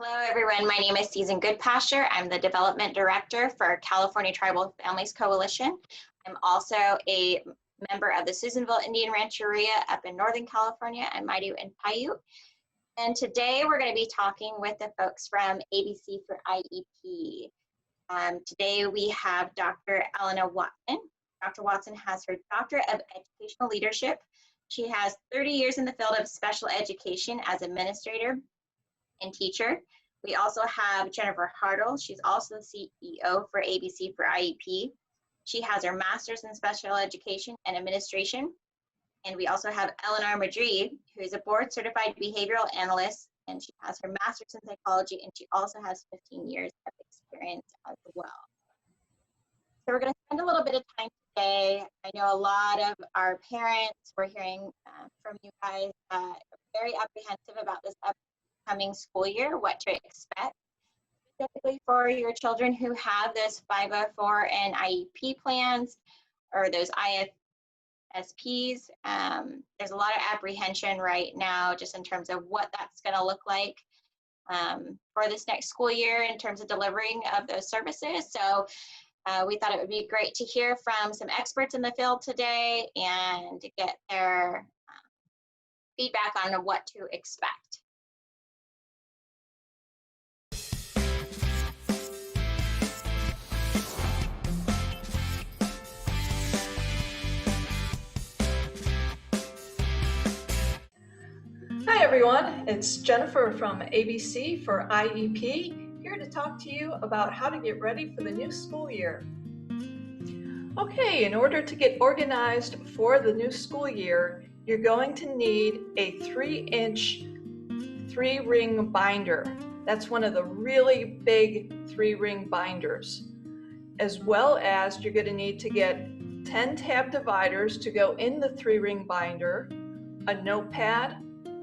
Hello, everyone. My name is Susan Goodpasture. I'm the Development Director for California Tribal Families Coalition. I'm also a member of the Susanville Indian Rancheria up in Northern California and Maidu and Paiute. And today we're going to be talking with the folks from ABC for IEP. Today we have Dr. Elena Watson. Dr. Watson has her Doctorate of Educational Leadership. She has 30 years in the field of special education as administrator and teacher. We also have Jennifer Hartle. She's also the CEO for ABC for IEP. She has her master's in special education and administration. And we also have Eleanor Madrid, who is a board certified behavioral analyst, and she has her master's in psychology, and she also has 15 years of experience as well. So we're going to spend a little bit of time today. I know a lot of our parents, we're hearing from you guys, very apprehensive about this upcoming school year, what to expect, specifically for your children who have those 504 and IEP plans or those ISPs. There's a lot of apprehension right now just in terms of what that's going to look like for this next school year in terms of delivering of those services. So we thought it would be great to hear from some experts in the field today and to get their feedback on what to expect. Hi everyone, it's Jennifer from ABC for IEP, here to talk to you about how to get ready for the new school year. Okay, in order to get organized for the new school year, you're going to need a 3-inch 3-ring binder. That's one of the really big 3-ring binders. As well as you're going to need to get 10 tab dividers to go in the 3-ring binder, a notepad,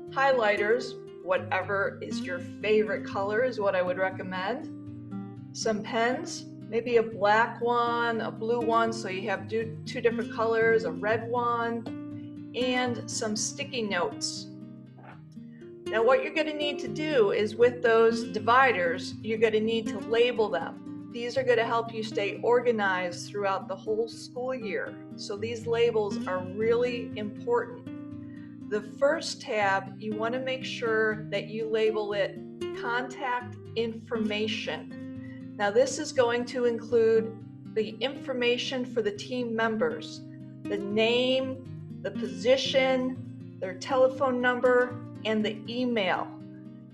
highlighters, whatever is your favorite color is what I would recommend. Some pens, maybe a black one, a blue one, so you have two different colors, a red one, and some sticky notes. Now what you're going to need to do is with those dividers, you're going to need to label them. These are going to help you stay organized throughout the whole school year. So these labels are really important. The first tab, you want to make sure that you label it contact information. Now this is going to include the information for the team members, the name, the position, their telephone number, and the email.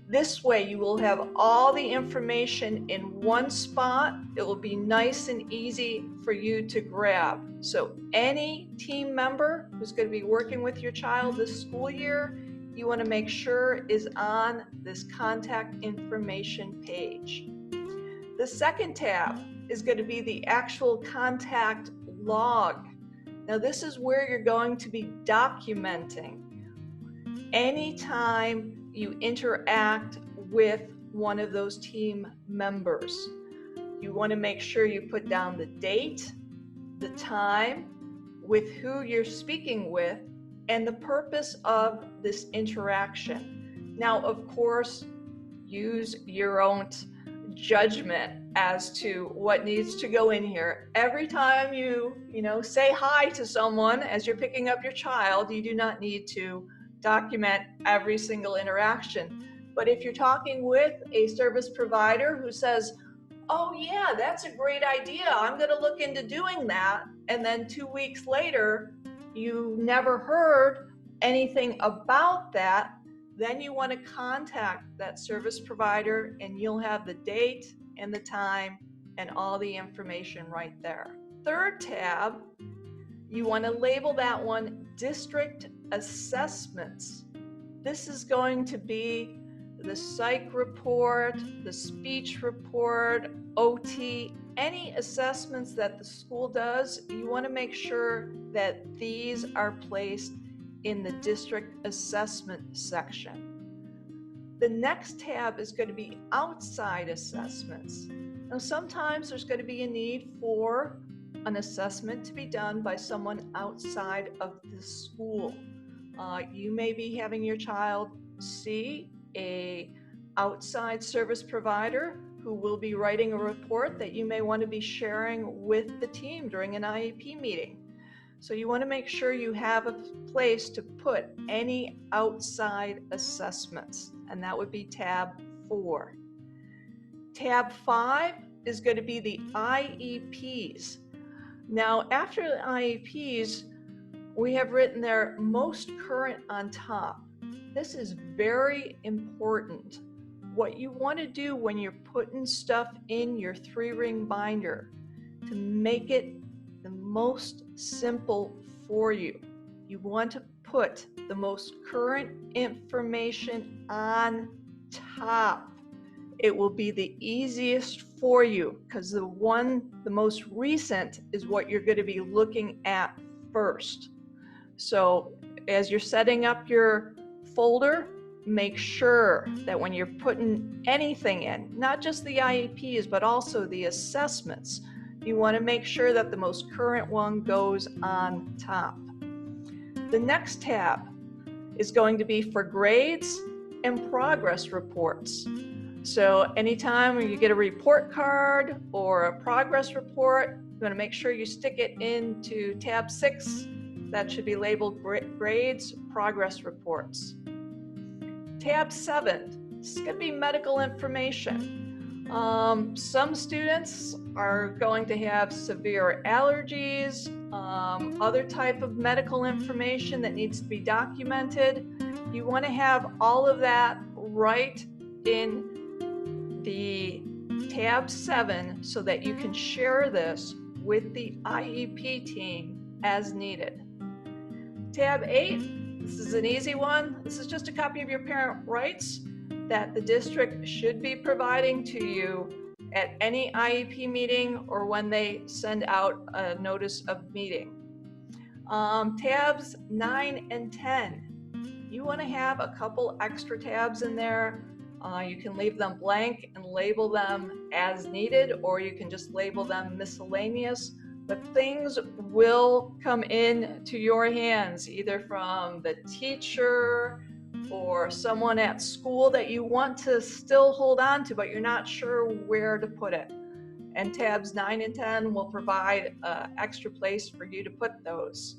This way you will have all the information in one spot. It will be nice and easy for you to grab. So any team member who's going to be working with your child this school year, you want to make sure is on this contact information page. The second tab is going to be the actual contact log. Now this is where you're going to be documenting anytime you interact with one of those team members. You want to make sure you put down the date, the time, with who you're speaking with, and the purpose of this interaction. Now, of course, use your own judgment as to what needs to go in here. Every time you say hi to someone as you're picking up your child, you do not need to document every single interaction. But if you're talking with a service provider who says, oh yeah, that's a great idea, I'm going to look into doing that, and then 2 weeks later you never heard anything about that, then you want to contact that service provider and you'll have the date and the time and all the information right there. Third tab, you want to label that one district assessments. This is going to be the psych report, the speech report, OT, any assessments that the school does. You want to make sure that these are placed in the district assessment section. The next tab is going to be outside assessments. Now sometimes there's going to be a need for an assessment to be done by someone outside of the school. You may be having your child see a outside service provider who will be writing a report that you may want to be sharing with the team during an IEP meeting. So you want to make sure you have a place to put any outside assessments, and that would be tab 4. Tab 5 is going to be the IEPs. Now, after the IEPs, we have written there most current on top. This is very important. What you want to do when you're putting stuff in your 3-ring binder to make it the most simple for you. You want to put the most current information on top. It will be the easiest for you because the most recent is what you're going to be looking at first. So as you're setting up your folder, make sure that when you're putting anything in, not just the IEPs, but also the assessments, you want to make sure that the most current one goes on top. The next tab is going to be for grades and progress reports. So anytime you get a report card or a progress report, you want to make sure you stick it into tab 6. That should be labeled grades, progress reports. Tab 7 is going to be medical information. Some students are going to have severe allergies, other type of medical information that needs to be documented. You want to have all of that right in the tab 7 so that you can share this with the IEP team as needed. Tab 8, this is an easy one. This is just a copy of your parent rights that the district should be providing to you at any IEP meeting or when they send out a notice of meeting. Tabs 9 and 10, you want to have a couple extra tabs in there. You can leave them blank and label them as needed, or you can just label them miscellaneous. But things will come in to your hands, either from the teacher or someone at school that you want to still hold on to, but you're not sure where to put it. And tabs 9 and 10 will provide an extra place for you to put those.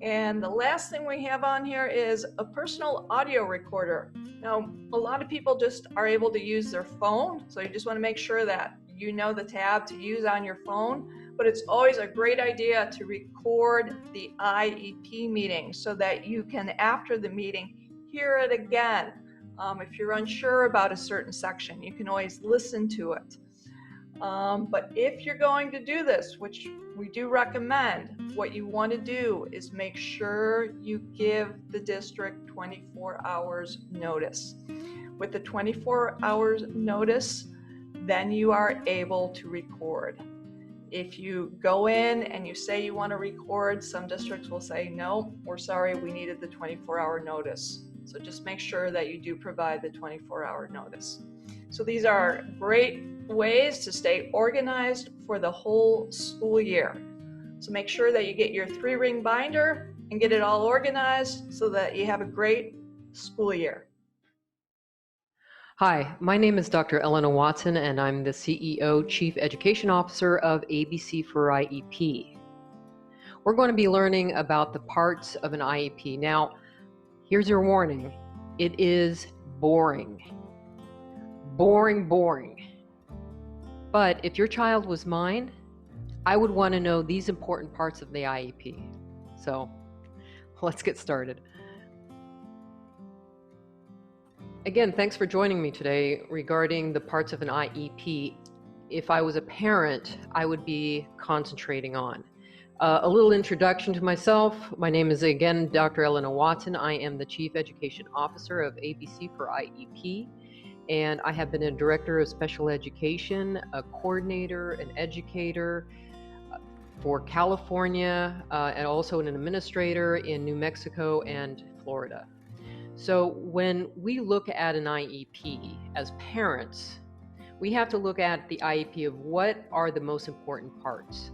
And the last thing we have on here is a personal audio recorder. Now, a lot of people just are able to use their phone, so you just want to make sure that you know the tab to use on your phone. But it's always a great idea to record the IEP meeting so that you can, after the meeting, hear it again. If you're unsure about a certain section, you can always listen to it. But if you're going to do this, which we do recommend, what you want to do is make sure you give the district 24 hours notice. With the 24 hours notice, then you are able to record. If you go in and you say you want to record, some districts will say, no, we're sorry, we needed the 24-hour notice. So just make sure that you do provide the 24-hour notice. So these are great ways to stay organized for the whole school year. So make sure that you get your 3-ring binder and get it all organized so that you have a great school year. Hi, my name is Dr. Elena Watson, and I'm the CEO, Chief Education Officer of ABC for IEP. We're going to be learning about the parts of an IEP. Now, here's your warning. It is boring. Boring. But if your child was mine, I would want to know these important parts of the IEP. So, let's get started. Again, thanks for joining me today regarding the parts of an IEP. If I was a parent, I would be concentrating on. A little introduction to myself. My name is, again, Dr. Elena Watson. I am the Chief Education Officer of ABC for IEP, and I have been a Director of Special Education, a coordinator, an educator for California, and also an administrator in New Mexico and Florida. So when we look at an IEP as parents, we have to look at the IEP of what are the most important parts.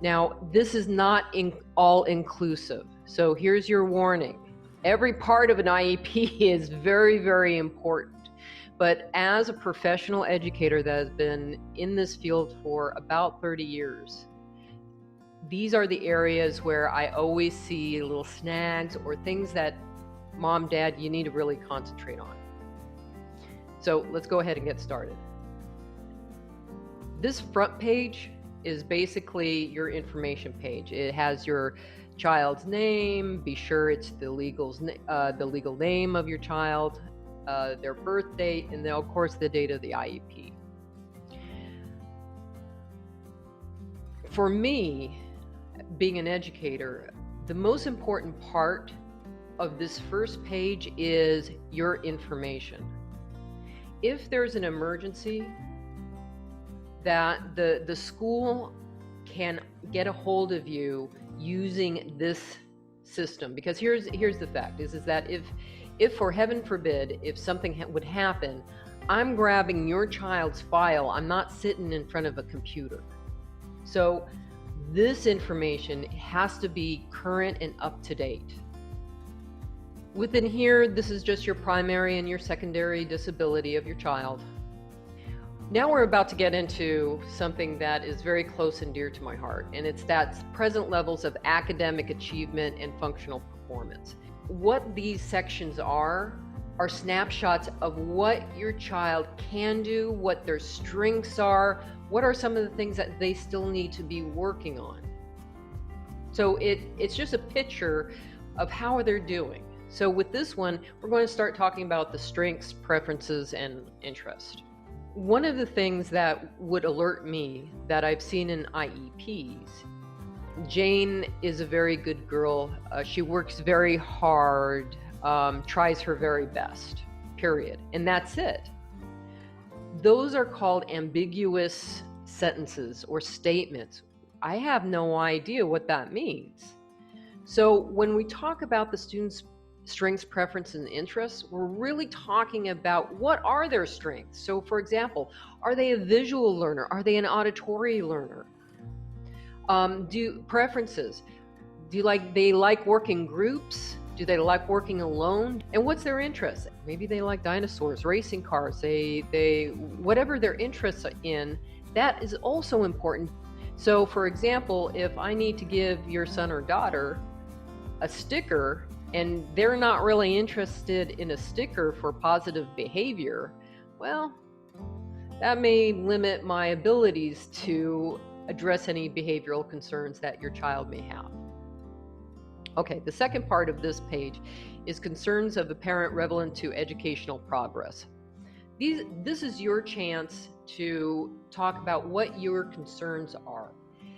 Now, this is not all inclusive. So here's your warning. Every part of an IEP is very, very important. But as a professional educator that has been in this field for about 30 years, these are the areas where I always see little snags or things that mom, dad, you need to really concentrate on. So let's go ahead and get started. This front page is basically your information page. It has your child's name. Be sure it's the legal name of your child, their birth date, and then of course the date of the IEP. For me, being an educator, the most important part of this first page is your information. If there's an emergency, that the school can get a hold of you using this system. Because here's the fact is that if for heaven forbid, if something would happen, I'm grabbing your child's file. I'm not sitting in front of a computer. So this information has to be current and up to date. Within here, this is just your primary and your secondary disability of your child. Now we're about to get into something that is very close and dear to my heart, and it's that present levels of academic achievement and functional performance. What these sections are snapshots of what your child can do, what their strengths are, what are some of the things that they still need to be working on. So it's just a picture of how they're doing. So with this one, we're going to start talking about the strengths, preferences, and interest. One of the things that would alert me that I've seen in IEPs, Jane is a very good girl. She works very hard, tries her very best, period. And that's it. Those are called ambiguous sentences or statements. I have no idea what that means. So when we talk about the student's strengths, preferences, and interests, we're really talking about what are their strengths. So for example, are they a visual learner? Are they an auditory learner? Preferences, they like working groups? Do they like working alone? And what's their interest? Maybe they like dinosaurs, racing cars, whatever their interests are in, that is also important. So for example, if I need to give your son or daughter a sticker and they're not really interested in a sticker for positive behavior, well, that may limit my abilities to address any behavioral concerns that your child may have. Okay, the second part of this page is concerns of a parent relevant to educational progress. This is your chance to talk about what your concerns are.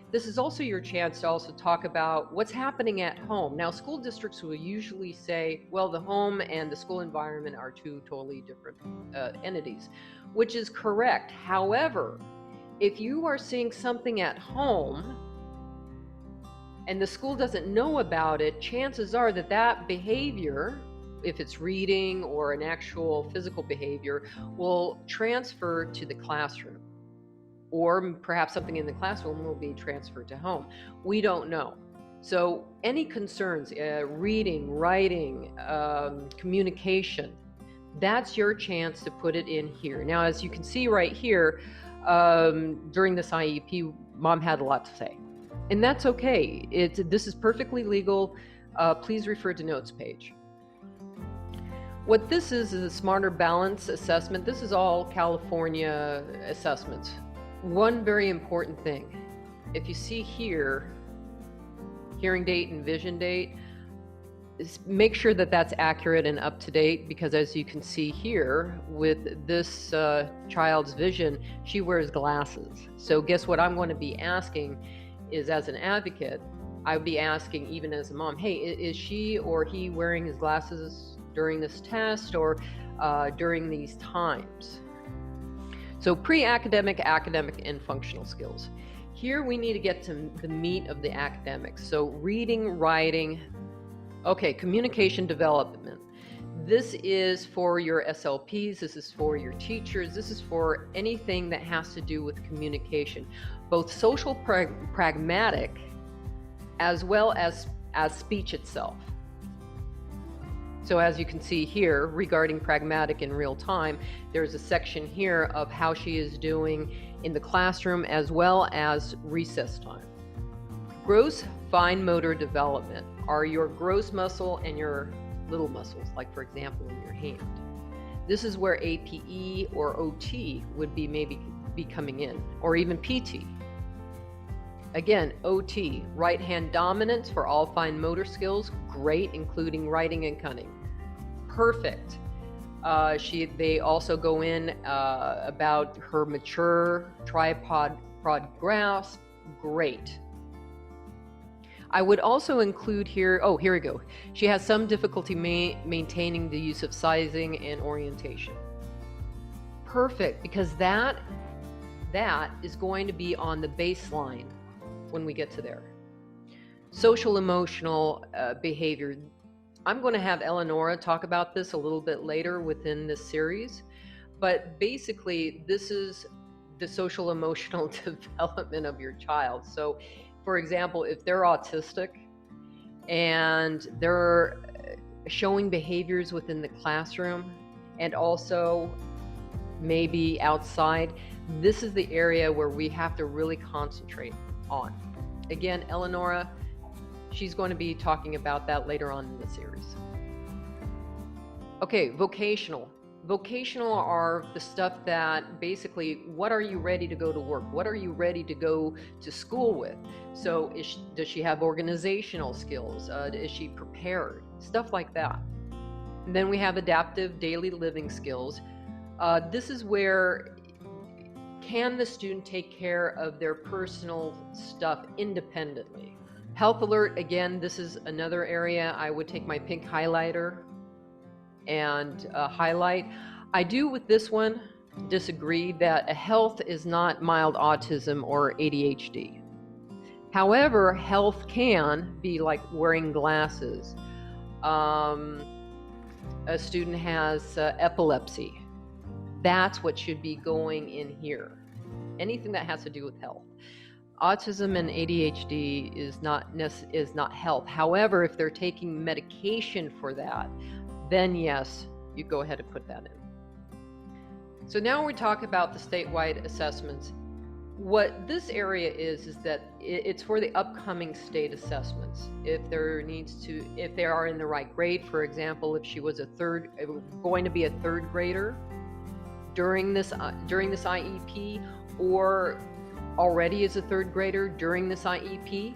This is also your chance to also talk about what's happening at home. Now, school districts will usually say, well, the home and the school environment are two totally different entities, which is correct. However, if you are seeing something at home and the school doesn't know about it, chances are that that behavior, if it's reading or an actual physical behavior, will transfer to the classroom. Or perhaps something in the classroom will be transferred to home. We don't know. So any concerns, reading, writing, communication, that's your chance to put it in here. Now, as you can see right here, during this IEP, mom had a lot to say. And that's okay. This is perfectly legal. Please refer to notes page. What this is a smarter balance assessment. This is all California assessments. One very important thing, if you see here, hearing date and vision date, make sure that that's accurate and up to date, because as you can see here with this child's vision, she wears glasses. So guess what I'm going to be asking is, as an advocate, I would be asking, even as a mom, hey, is she or he wearing his glasses during this test or during these times? So pre-academic, academic, and functional skills. Here we need to get to the meat of the academics. So reading, writing, okay, communication development. This is for your SLPs, this is for your teachers, this is for anything that has to do with communication, both social pragmatic as well as speech itself. So as you can see here, regarding pragmatic in real time, there's a section here of how she is doing in the classroom as well as recess time. Gross fine motor development are your gross muscle and your little muscles, like for example in your hand. This is where APE or OT would be maybe be coming in, or even PT. Again, OT, right hand dominance for all fine motor skills, great, including writing and cunning. Perfect. They also go in about her mature tripod grasp, great. I would also include here, oh, here we go. She has some difficulty maintaining the use of sizing and orientation. Perfect, because that is going to be on the baseline when we get to there. Social emotional behavior. I'm going to have Eleonora talk about this a little bit later within this series, but basically this is the social emotional development of your child. So for example, if they're autistic and they're showing behaviors within the classroom and also maybe outside, this is the area where we have to really concentrate on. Again, Eleonora, she's going to be talking about that later on in the series. Okay, vocational. Vocational are the stuff that basically, what are you ready to go to work? What are you ready to go to school with? So does she have organizational skills? Is she prepared? Stuff like that. And then we have adaptive daily living skills. This is where, can the student take care of their personal stuff independently? Health alert, again, this is another area I would take my pink highlighter and highlight. I do with this one disagree that a health is not mild autism or ADHD. However, health can be like wearing glasses. A student has epilepsy. That's what should be going in here. Anything that has to do with health. Autism and ADHD is not health. However, if they're taking medication for that, then yes, you go ahead and put that in. So now we talk about the statewide assessments. What this area is that it's for the upcoming state assessments. If they are in the right grade, for example, if she was going to be a third grader during this IEP, or already is a third grader during this IEP,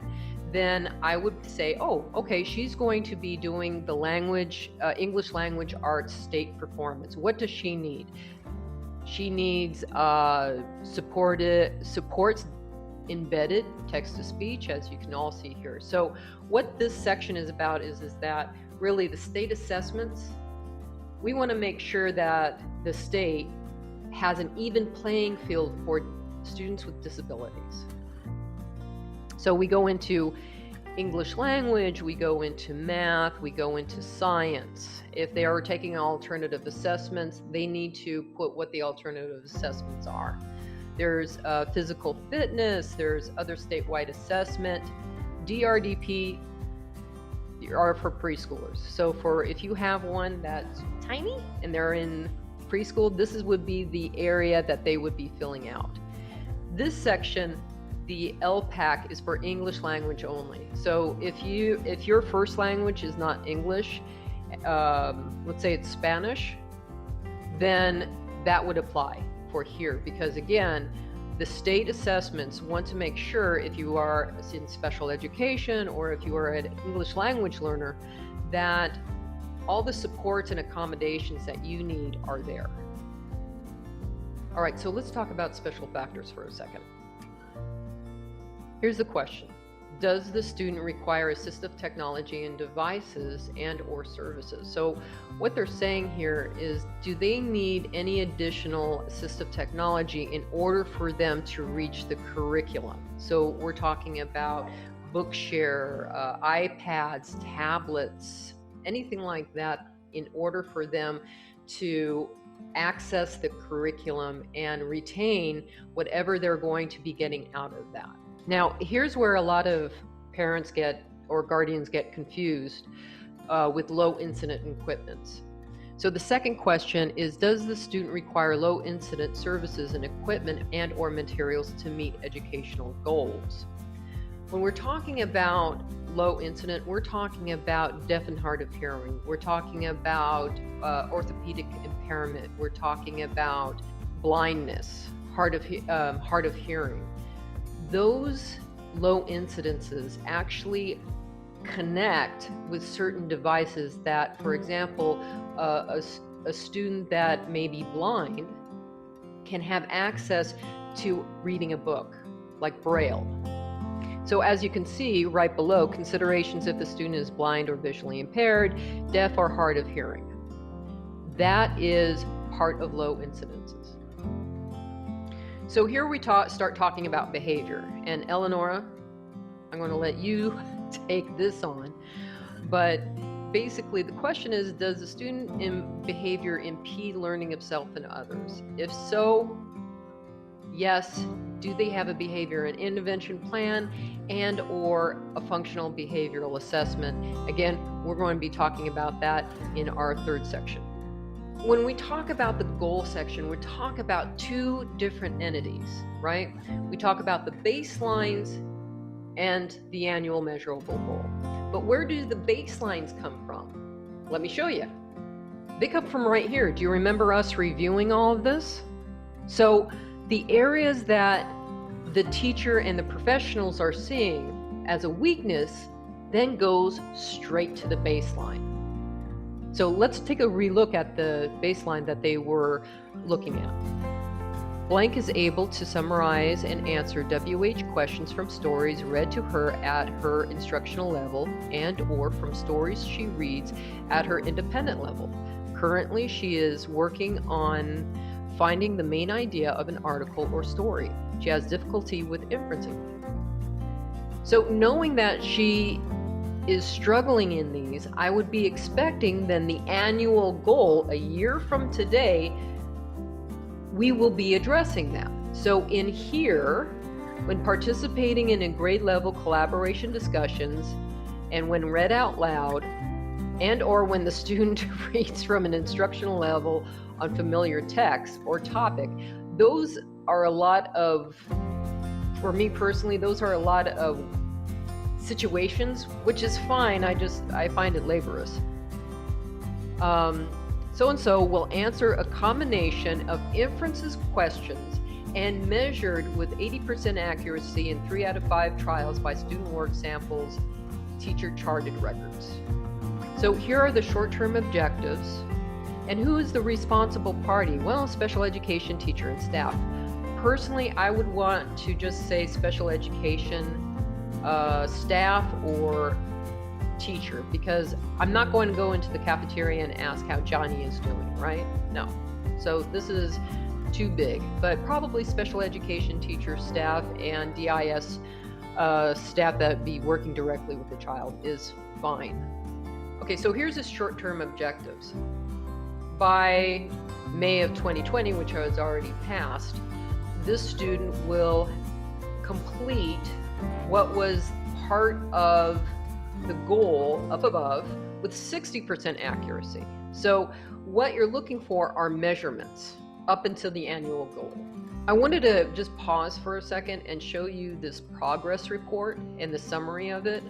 then I would say, oh, okay, she's going to be doing the English language arts state performance. What does she need? She needs supports embedded text-to-speech, as you can all see here. So what this section is about is that really the state assessments, we want to make sure that the state has an even playing field for students with disabilities. So we go into English language, we go into math, we go into science. If they are taking alternative assessments, they need to put what the alternative assessments are. There's physical fitness, there's other statewide assessment. DRDP are for preschoolers. So if you have one that's tiny and they're in preschool, this would be the area that they would be filling out. This section, the LPAC, is for English language only. So if your first language is not English, let's say it's Spanish, then that would apply for here, because again, the state assessments want to make sure if you are in special education or if you are an English language learner, that all the supports and accommodations that you need are there. All right, so let's talk about special factors for a second. Here's the question. Does the student require assistive technology and devices and/or services? So what they're saying here is, do they need any additional assistive technology in order for them to reach the curriculum? So we're talking about Bookshare, iPads, tablets, anything like that, in order for them to access the curriculum and retain whatever they're going to be getting out of that. Now, here's where a lot of parents or guardians get confused. with low incident equipment. So the second question is, does the student require low incident services and equipment and or materials to meet educational goals? When we're talking about low incident, we're talking about deaf and hard of hearing. We're talking about orthopedic impairment. We're talking about blindness, hard of hearing. Those low incidences actually connect with certain devices that, for example, a student that may be blind can have access to reading a book, like Braille. So as you can see right below, considerations if the student is blind or visually impaired, deaf or hard of hearing. That is part of low incidences. So here we start talking about behavior. And Eleonora, I'm going to let you take this on. But basically the question is, does the student behavior impede learning of self and others? If so, yes. Do they have a behavior and intervention plan and or a functional behavioral assessment? Again, we're going to be talking about that in our third section. When we talk about the goal section, we talk about two different entities, right? We talk about the baselines and the annual measurable goal. But where do the baselines come from? Let me show you. They come from right here. Do you remember us reviewing all of this? So the areas that the teacher and the professionals are seeing as a weakness then goes straight to the baseline. So let's take a relook at the baseline that they were looking at. Blank is able to summarize and answer WH questions from stories read to her at her instructional level and or from stories she reads at her independent level. Currently, she is working on finding the main idea of an article or story. She has difficulty with inferencing. So knowing that she is struggling in these, I would be expecting then the annual goal a year from today, we will be addressing that. So in here, when participating in a grade level collaboration discussions and when read out loud and or when the student reads from an instructional level on familiar text or topic, those are a lot of, for me personally, those are a lot of situations, which is fine. I find it laborious. So-and-so will answer a combination of inferences questions and measured with 80% accuracy in 3 out of 5 trials by student work samples, teacher charted records. So here are the short-term objectives. And who is the responsible party? Well, special education teacher and staff. Personally, I would want to just say special education staff or teacher, because I'm not going to go into the cafeteria and ask how Johnny is doing, right? No. So this is too big, but probably special education teacher, staff, and DIS staff that be working directly with the child is fine. Okay, so here's the short-term objectives. By May of 2020, which has already passed, this student will complete what was part of the goal up above with 60% accuracy. So what you're looking for are measurements up until the annual goal. I wanted to just pause for a second and show you this progress report and the summary of it.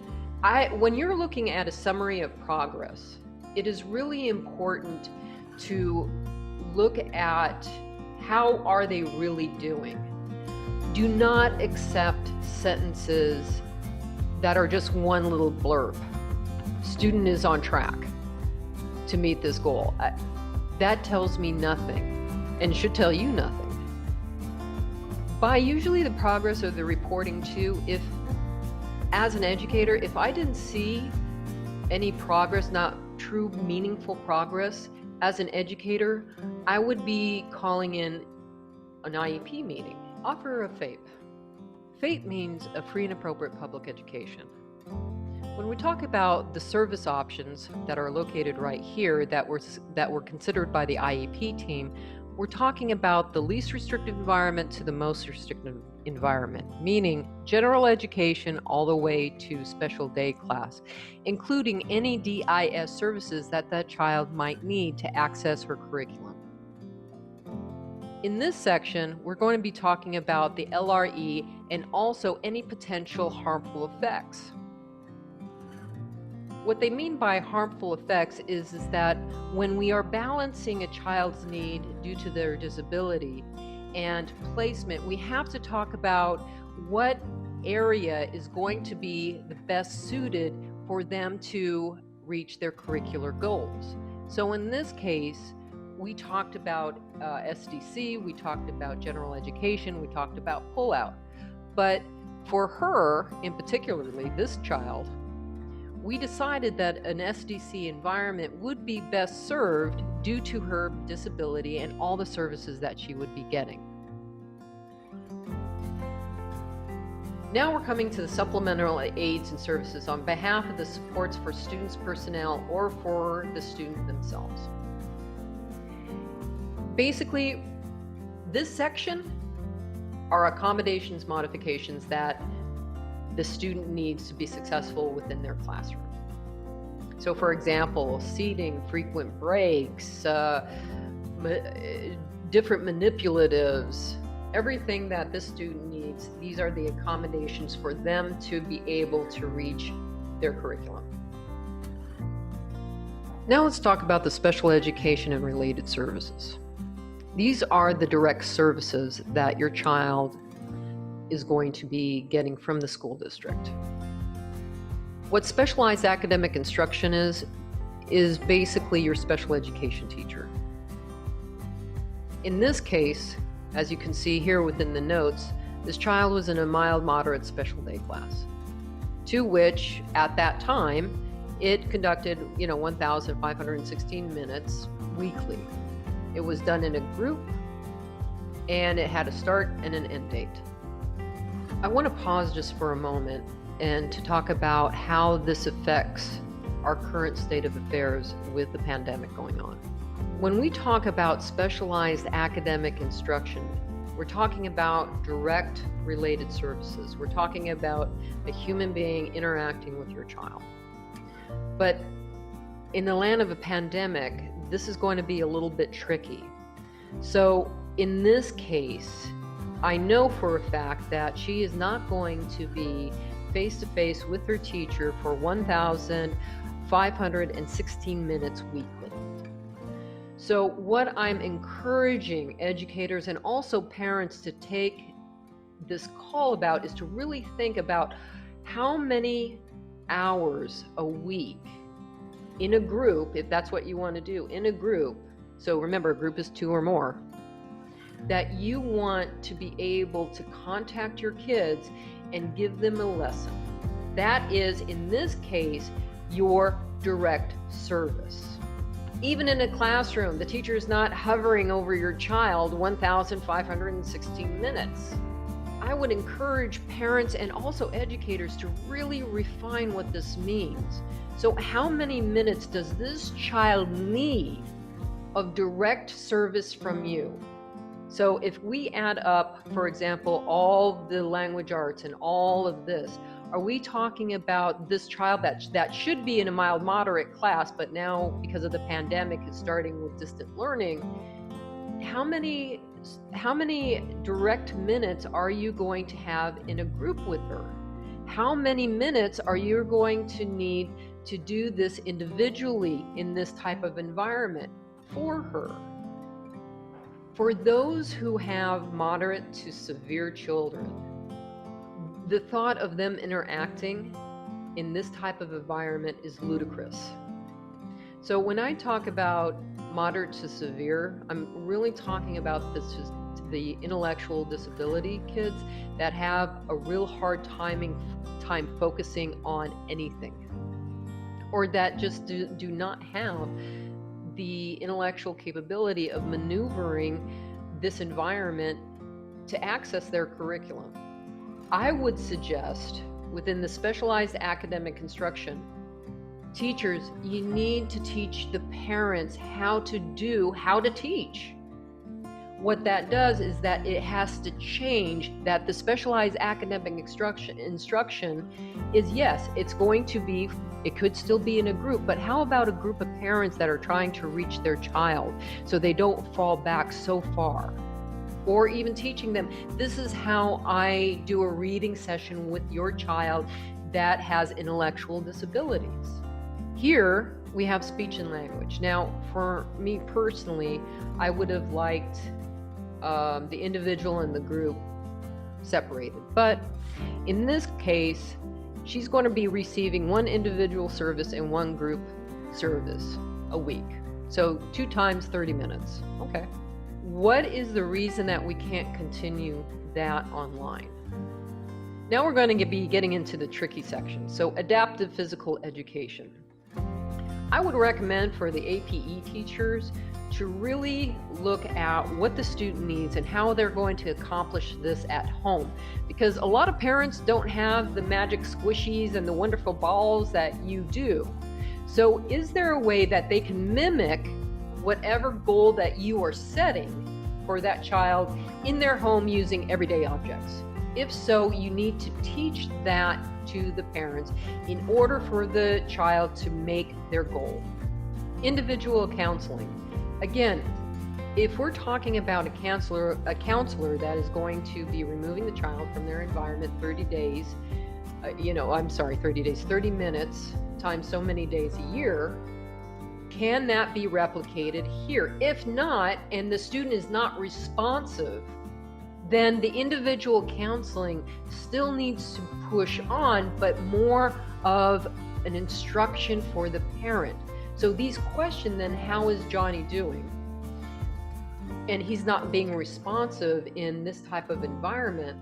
When you're looking at a summary of progress, it is really important to look at how are they really doing. Do not accept sentences that are just one little blurb. Student is on track to meet this goal. That tells me nothing and should tell you nothing. By usually the progress of the reporting too, if as an educator, if I didn't see any progress, not true meaningful progress, as an educator, I would be calling in an IEP meeting. Offer of FAPE. FAPE means a free and appropriate public education. When we talk about the service options that are located right here that were considered by the IEP team we're talking about the least restrictive environment to the most restrictive environment, meaning general education all the way to special day class, including any DIS services that that child might need to access her curriculum. In this section, we're going to be talking about the LRE and also any potential harmful effects. What they mean by harmful effects is that when we are balancing a child's need due to their disability and placement, we have to talk about what area is going to be the best suited for them to reach their curricular goals. So in this case, we talked about SDC, we talked about general education, we talked about pullout. But for her, in particularly this child, we decided that an SDC environment would be best served due to her disability and all the services that she would be getting. Now we're coming to the supplemental aids and services on behalf of the supports for students, personnel, or for the student themselves. Basically, this section are accommodations modifications that the student needs to be successful within their classroom. So for example, seating, frequent breaks, different manipulatives, everything that this student needs, these are the accommodations for them to be able to reach their curriculum. Now let's talk about the special education and related services. These are the direct services that your child is going to be getting from the school district. What specialized academic instruction is basically your special education teacher. In this case, as you can see here within the notes, this child was in a mild, moderate special day class, to which at that time, it conducted 1,516 minutes weekly. It was done in a group, and it had a start and an end date. I want to pause just for a moment and to talk about how this affects our current state of affairs with the pandemic going on. When we talk about specialized academic instruction, we're talking about direct related services. We're talking about a human being interacting with your child. But in the land of a pandemic, this is going to be a little bit tricky. So in this case, I know for a fact that she is not going to be face-to-face with her teacher for 1,516 minutes weekly. So what I'm encouraging educators and also parents to take this call about is to really think about how many hours a week in a group, if that's what you want to do, in a group, so remember a group is 2 or more, that you want to be able to contact your kids and give them a lesson. That is, in this case, your direct service. Even in a classroom, the teacher is not hovering over your child 1,516 minutes. I would encourage parents and also educators to really refine what this means. So how many minutes does this child need of direct service from you? So if we add up, for example, all the language arts and all of this, are we talking about this child that should be in a mild moderate class, but now because of the pandemic is starting with distant learning? How many direct minutes are you going to have in a group with her? How many minutes are you going to need to do this individually in this type of environment for her? For those who have moderate to severe children, the thought of them interacting in this type of environment is ludicrous. So when I talk about moderate to severe, I'm really talking about the intellectual disability kids that have a real hard time focusing on anything, or that just do not have the intellectual capability of maneuvering this environment to access their curriculum. I would suggest within the specialized academic instruction, teachers, you need to teach the parents how to teach. What that does is that it has to change, that the specialized academic instruction is, yes, it's going to be, it could still be in a group, but how about a group of parents that are trying to reach their child so they don't fall back so far? Or even teaching them, this is how I do a reading session with your child that has intellectual disabilities. Here we have speech and language. Now, for me personally, I would have liked the individual and the group separated. But in this case, she's going to be receiving one individual service and one group service a week. So 2 times 30 minutes. Okay. What is the reason that we can't continue that online? Now we're going to be getting into the tricky section. So adaptive physical education. I would recommend for the APE teachers to really look at what the student needs and how they're going to accomplish this at home. Because a lot of parents don't have the magic squishies and the wonderful balls that you do. So is there a way that they can mimic whatever goal that you are setting for that child in their home using everyday objects? If so, you need to teach that to the parents in order for the child to make their goal. Individual counseling. Again, if we're talking about a counselor that is going to be removing the child from their environment 30 days, 30 minutes times so many days a year, can that be replicated here? If not, and the student is not responsive, then the individual counseling still needs to push on, but more of an instruction for the parent. So these questions then, how is Johnny doing? And he's not being responsive in this type of environment,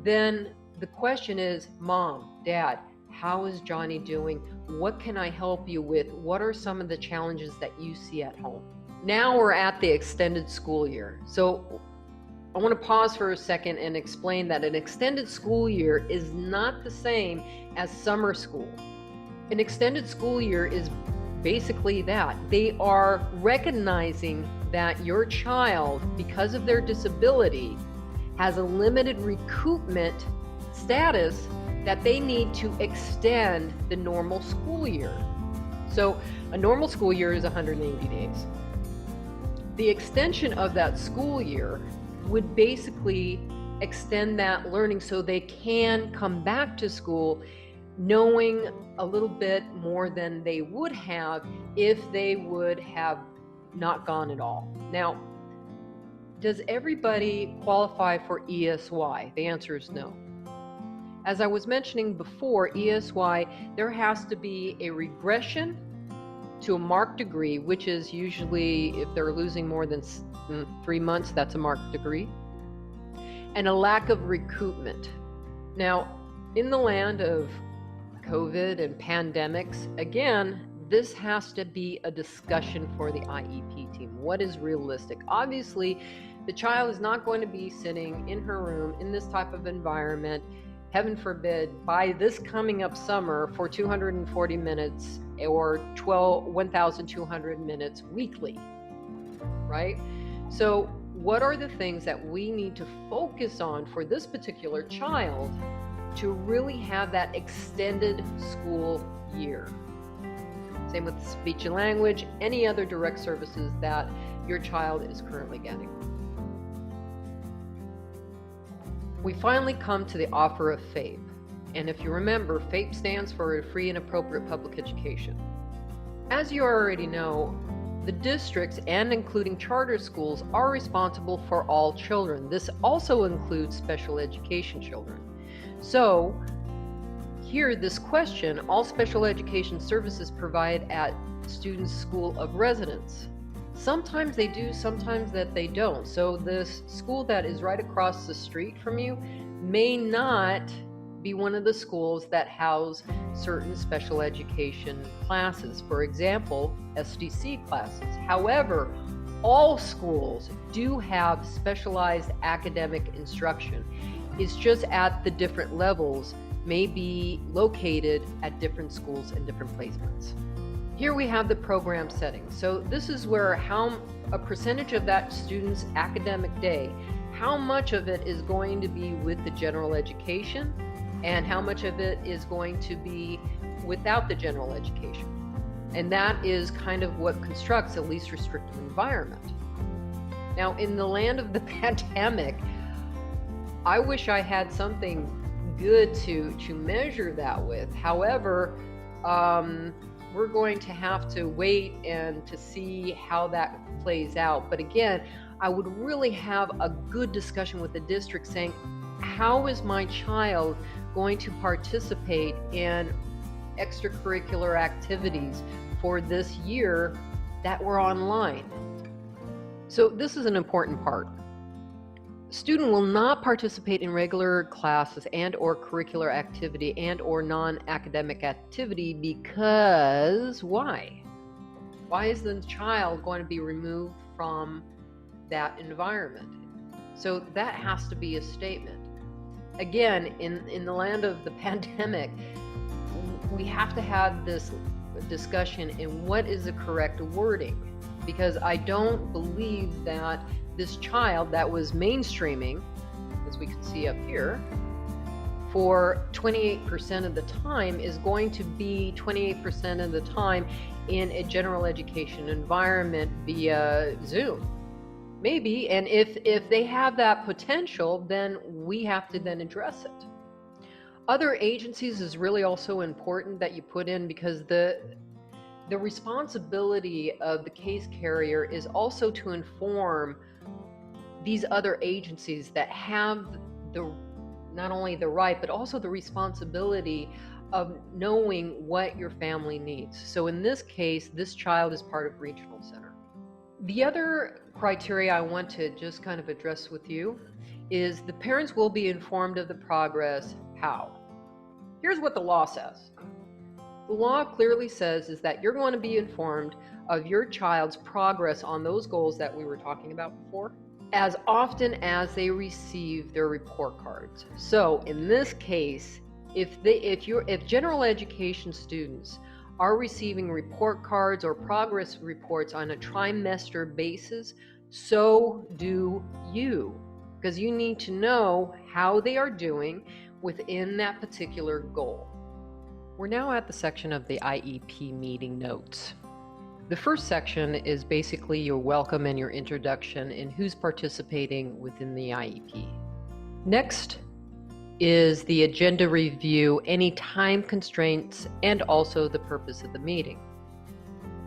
then the question is, Mom, Dad, how is Johnny doing? What can I help you with? What are some of the challenges that you see at home? Now we're at the extended school year. So I want to pause for a second and explain that an extended school year is not the same as summer school. An extended school year is basically that. They are recognizing that your child, because of their disability, has a limited recoupment status that they need to extend the normal school year. So a normal school year is 180 days. The extension of that school year would basically extend that learning so they can come back to school knowing a little bit more than they would have if they would have not gone at all. Now, does everybody qualify for ESY? The answer is no. As I was mentioning before, ESY, there has to be a regression to a marked degree, which is usually, if they're losing more than 3 months, that's a marked degree, and a lack of recoupment. Now, in the land of COVID and pandemics, again, this has to be a discussion for the IEP team. What is realistic? Obviously, the child is not going to be sitting in her room in this type of environment, heaven forbid, by this coming up summer for 240 minutes or 1,200 minutes weekly, right? So what are the things that we need to focus on for this particular child to really have that extended school year? Same with speech and language, any other direct services that your child is currently getting. We finally come to the offer of FAPE. And if you remember, FAPE stands for Free and Appropriate Public Education. As you already know, the districts and including charter schools are responsible for all children. This also includes special education children. So here, this question, all special education services provide at students' school of residence. Sometimes they do, sometimes that they don't. So this school that is right across the street from you may not be one of the schools that house certain special education classes. For example, SDC classes. However, all schools do have specialized academic instruction. It's just at the different levels, may be located at different schools and different placements. Here we have the program settings. So this is where a percentage of that student's academic day, how much of it is going to be with the general education and how much of it is going to be without the general education. And that is kind of what constructs a least restrictive environment. Now, in the land of the pandemic, I wish I had something good to measure that with. However, we're going to have to wait and to see how that plays out. But again, I would really have a good discussion with the district saying, how is my child going to participate in extracurricular activities for this year that were online? So this is an important part. Student will not participate in regular classes and or curricular activity and or non-academic activity because why? Why is the child going to be removed from that environment? So that has to be a statement. Again, in the land of the pandemic, we have to have this discussion in what is the correct wording, because I don't believe that this child that was mainstreaming, as we can see up here, for 28% of the time is going to be 28% of the time in a general education environment via Zoom. Maybe, and if they have that potential, then we have to then address it. Other agencies is really also important that you put in, because the responsibility of the case carrier is also to inform these other agencies that have not only the right, but also the responsibility of knowing what your family needs. So in this case, this child is part of regional center. The other criteria I want to just kind of address with you is the parents will be informed of the progress. How? Here's what the law says. The law clearly says is that you're going to be informed of your child's progress on those goals that we were talking about before, as often as they receive their report cards. So in this case, if general education students are receiving report cards or progress reports on a trimester basis, so do you, because you need to know how they are doing within that particular goal. We're now at the section of the IEP meeting notes. The first section is basically your welcome and your introduction and who's participating within the IEP. Next is the agenda review, any time constraints, and also the purpose of the meeting.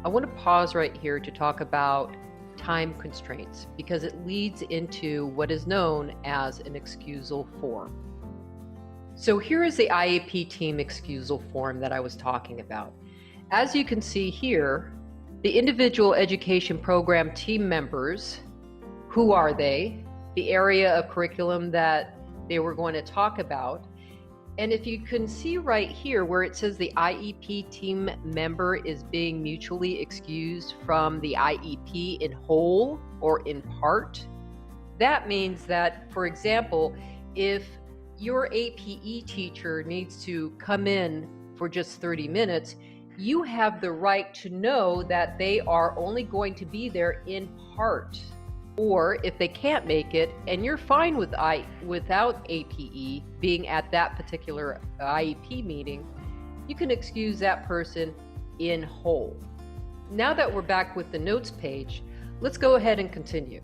I want to pause right here to talk about time constraints because it leads into what is known as an excusal form. So here is the IEP team excusal form that I was talking about. As you can see here, the individual education program team members, who are they, the area of curriculum that they were going to talk about, and if you can see right here where it says the IEP team member is being mutually excused from the IEP in whole or in part, that means that, for example, if your APE teacher needs to come in for just 30 minutes, you have the right to know that they are only going to be there in part. Or if they can't make it and you're fine without APE being at that particular IEP meeting, you can excuse that person in whole. Now that we're back with the notes page, let's go ahead and continue.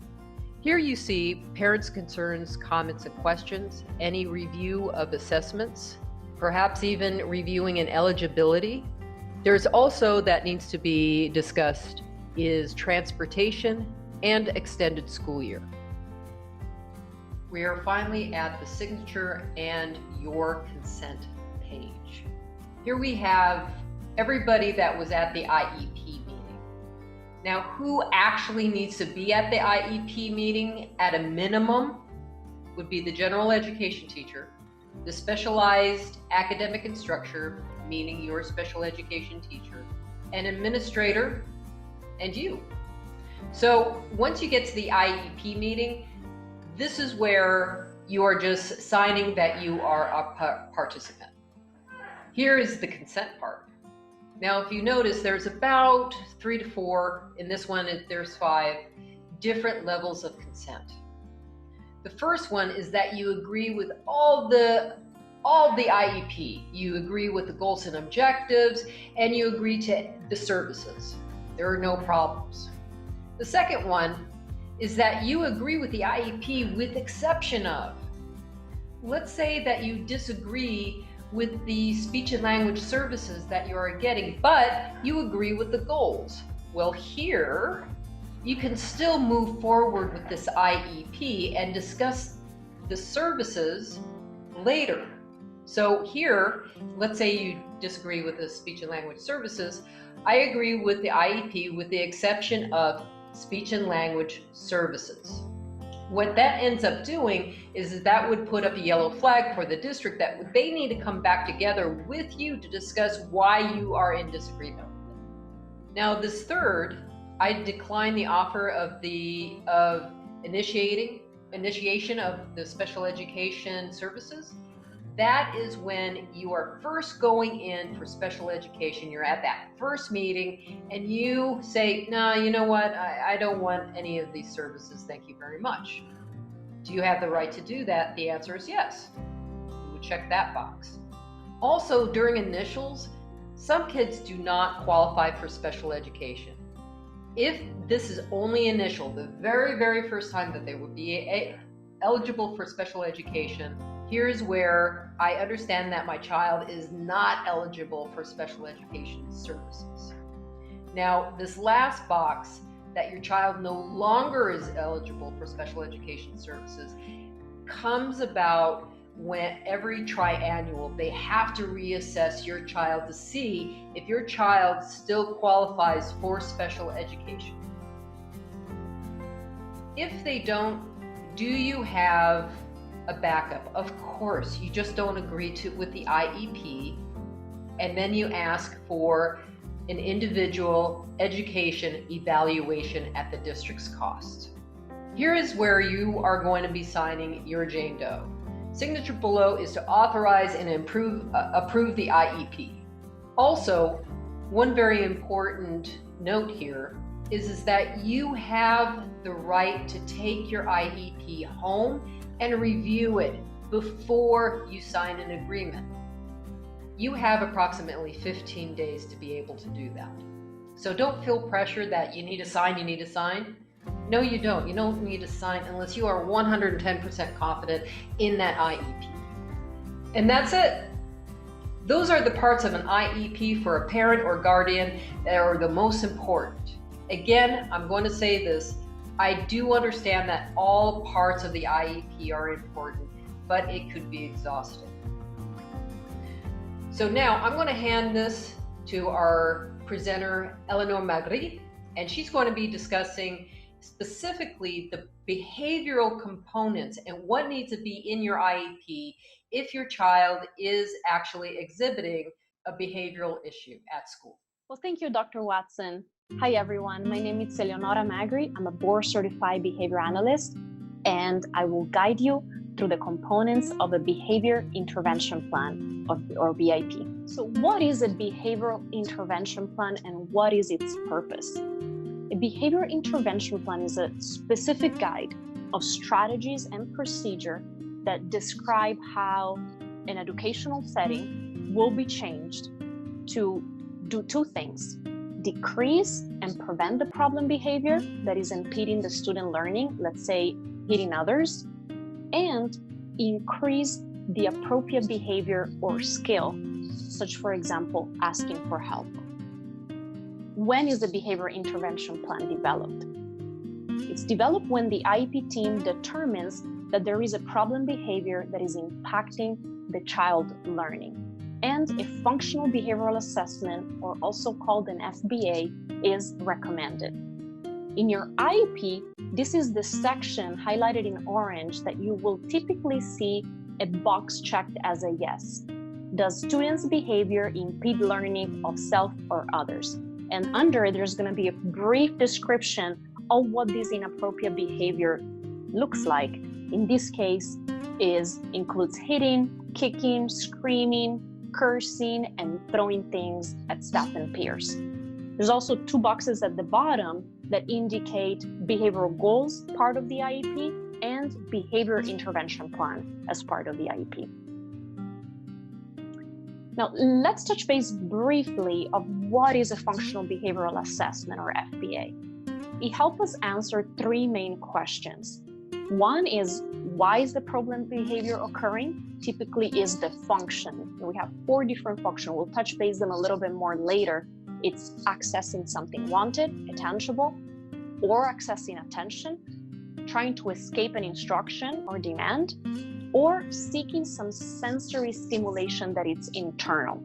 Here you see parents' concerns, comments, and questions, any review of assessments, perhaps even reviewing an eligibility. There's also that needs to be discussed is transportation and extended school year. We are finally at the signature and your consent page. Here we have everybody that was at the IEP meeting. Now, who actually needs to be at the IEP meeting at a minimum would be the general education teacher, the specialized academic instructor, meaning your special education teacher, an administrator, and you. So once you get to the IEP meeting, this is where you are just signing that you are a participant. Here is the consent part. Now, if you notice, there's about 3 to 4, in this one there's 5, different levels of consent. The first one is that you agree with all the IEP. You agree with the goals and objectives, and you agree to the services. There are no problems. The second one is that you agree with the IEP with exception of. Let's say that you disagree with the speech and language services that you are getting, but you agree with the goals. Well, here you can still move forward with this IEP and discuss the services later. So here, let's say you disagree with the speech and language services. I agree with the IEP with the exception of speech and language services. What that ends up doing is that would put up a yellow flag for the district that they need to come back together with you to discuss why you are in disagreement with it. Now, this third, I decline the offer of initiation of the special education services. That is when you are first going in for special education. You're at that first meeting and you say, no, you know what? I don't want any of these services. Thank you very much. Do you have the right to do that? The answer is yes. You would check that box. Also, during initials, some kids do not qualify for special education. If this is only initial, the very, very first time that they would be eligible for special education, here's where I understand that my child is not eligible for special education services. Now, this last box, that your child no longer is eligible for special education services, comes about when every triannual, they have to reassess your child to see if your child still qualifies for special education. If they don't, do you have a backup? Of course, you just don't agree with the IEP, and then you ask for an individual education evaluation at the district's cost. Here is where you are going to be signing your Jane Doe. Signature below is to authorize and approve the IEP. Also, one very important note here is that you have the right to take your IEP home and review it before you sign an agreement. You have approximately 15 days to be able to do that. So don't feel pressure that you need to sign. No, you don't. You don't need to sign unless you are 110% confident in that IEP. And that's it. Those are the parts of an IEP for a parent or guardian that are the most important. Again, I'm going to say this. I do understand that all parts of the IEP are important, but it could be exhausting. So now I'm going to hand this to our presenter, Eleanor Magri, and she's going to be discussing specifically the behavioral components and what needs to be in your IEP if your child is actually exhibiting a behavioral issue at school. Well, thank you, Dr. Watson. Hi, everyone. My name is Eleonora Magri. I'm a board-certified behavior analyst, and I will guide you through the components of a behavior intervention plan, or BIP. So what is a behavioral intervention plan and what is its purpose? A behavior intervention plan is a specific guide of strategies and procedure that describe how an educational setting will be changed to do two things: decrease and prevent the problem behavior that is impeding the student learning, let's say hitting others, and increase the appropriate behavior or skill, such, for example, asking for help. When is the behavior intervention plan developed? It's developed when the IEP team determines that there is a problem behavior that is impacting the child learning, and a functional behavioral assessment, or also called an FBA, is recommended. In your IEP, this is the section highlighted in orange that you will typically see a box checked as a yes. Does students' behavior impede learning of self or others? And under it, there's going to be a brief description of what this inappropriate behavior looks like. In this case, includes hitting, kicking, screaming, cursing and throwing things at staff and peers. There's also 2 boxes at the bottom that indicate behavioral goals, part of the IEP, and behavior intervention plan as part of the IEP. Now, let's touch base briefly of what is a functional behavioral assessment, or FBA. It helps us answer 3 main questions. One is, why is the problem behavior occurring? Typically is the function. We have 4 different functions. We'll touch base them a little bit more later. It's accessing something wanted, tangible, or accessing attention, trying to escape an instruction or demand, or seeking some sensory stimulation that is internal.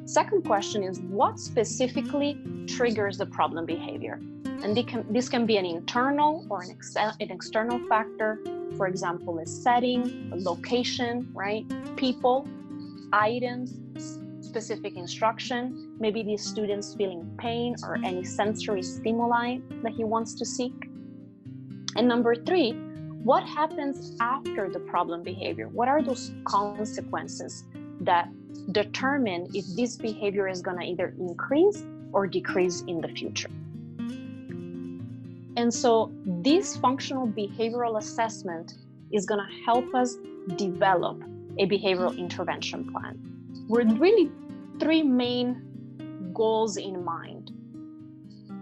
Second question is, what specifically triggers the problem behavior? And this can be an internal or an external factor. For example, a setting, a location, right? People, items, specific instruction, maybe the student's feeling pain or any sensory stimuli that he wants to seek. And number 3, what happens after the problem behavior? What are those consequences that determine if this behavior is going to either increase or decrease in the future? And so this functional behavioral assessment is going to help us develop a behavioral intervention plan with really 3 main goals in mind.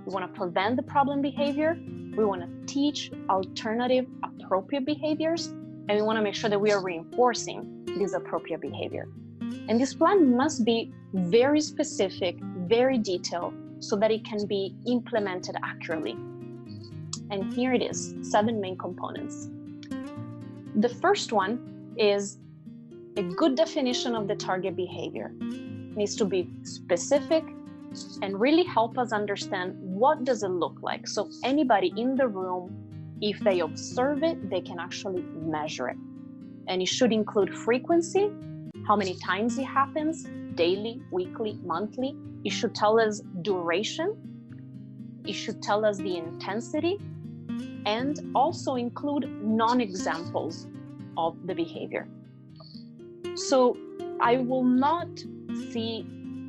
We want to prevent the problem behavior, we want to teach alternative appropriate behaviors, and we want to make sure that we are reinforcing this appropriate behavior. And this plan must be very specific, very detailed, so that it can be implemented accurately. And here it is, 7 main components. The first one is a good definition of the target behavior. It needs to be specific and really help us understand what does it look like. So anybody in the room, if they observe it, they can actually measure it. And it should include frequency, how many times it happens, daily, weekly, monthly. It should tell us duration. It should tell us the intensity, and also include non-examples of the behavior. So I will not see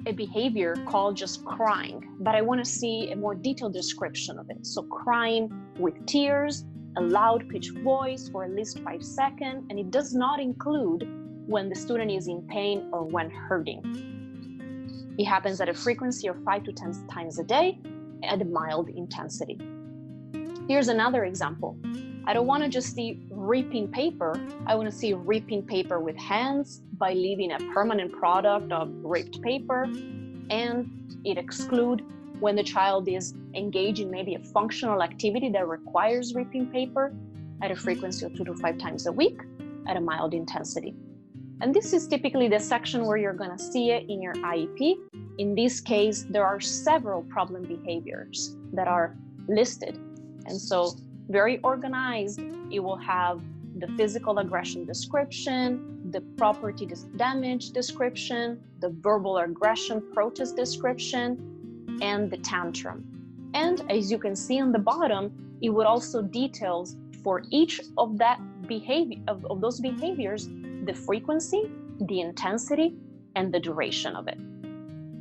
a behavior called just crying, but I want to see a more detailed description of it. So crying with tears, a loud pitched voice for at least 5 seconds, and it does not include when the student is in pain or when hurting. It happens at a frequency of 5 to 10 times a day at a mild intensity. Here's another example. I don't want to just see ripping paper. I want to see ripping paper with hands by leaving a permanent product of ripped paper, and it exclude when the child is engaged in maybe a functional activity that requires ripping paper at a frequency of 2 to 5 times a week at a mild intensity. And this is typically the section where you're going to see it in your IEP. In this case, there are several problem behaviors that are listed. And so very organized, it will have the physical aggression description, the property damage description, the verbal aggression protest description, and the tantrum. And as you can see on the bottom, it would also details for each of that behavior of those behaviors, the frequency, the intensity, and the duration of it.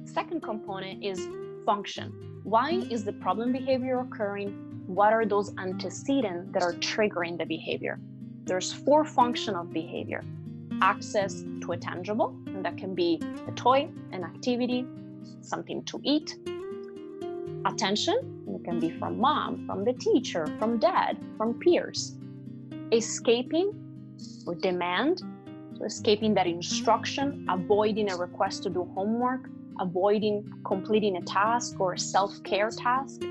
Second component is function. Why is the problem behavior occurring? What are those antecedents that are triggering the behavior? There's 4 functions of behavior. Access to a tangible, and that can be a toy, an activity, something to eat. Attention, it can be from mom, from the teacher, from dad, from peers. Escaping or demand, so escaping that instruction, avoiding a request to do homework, avoiding completing a task or a self-care task.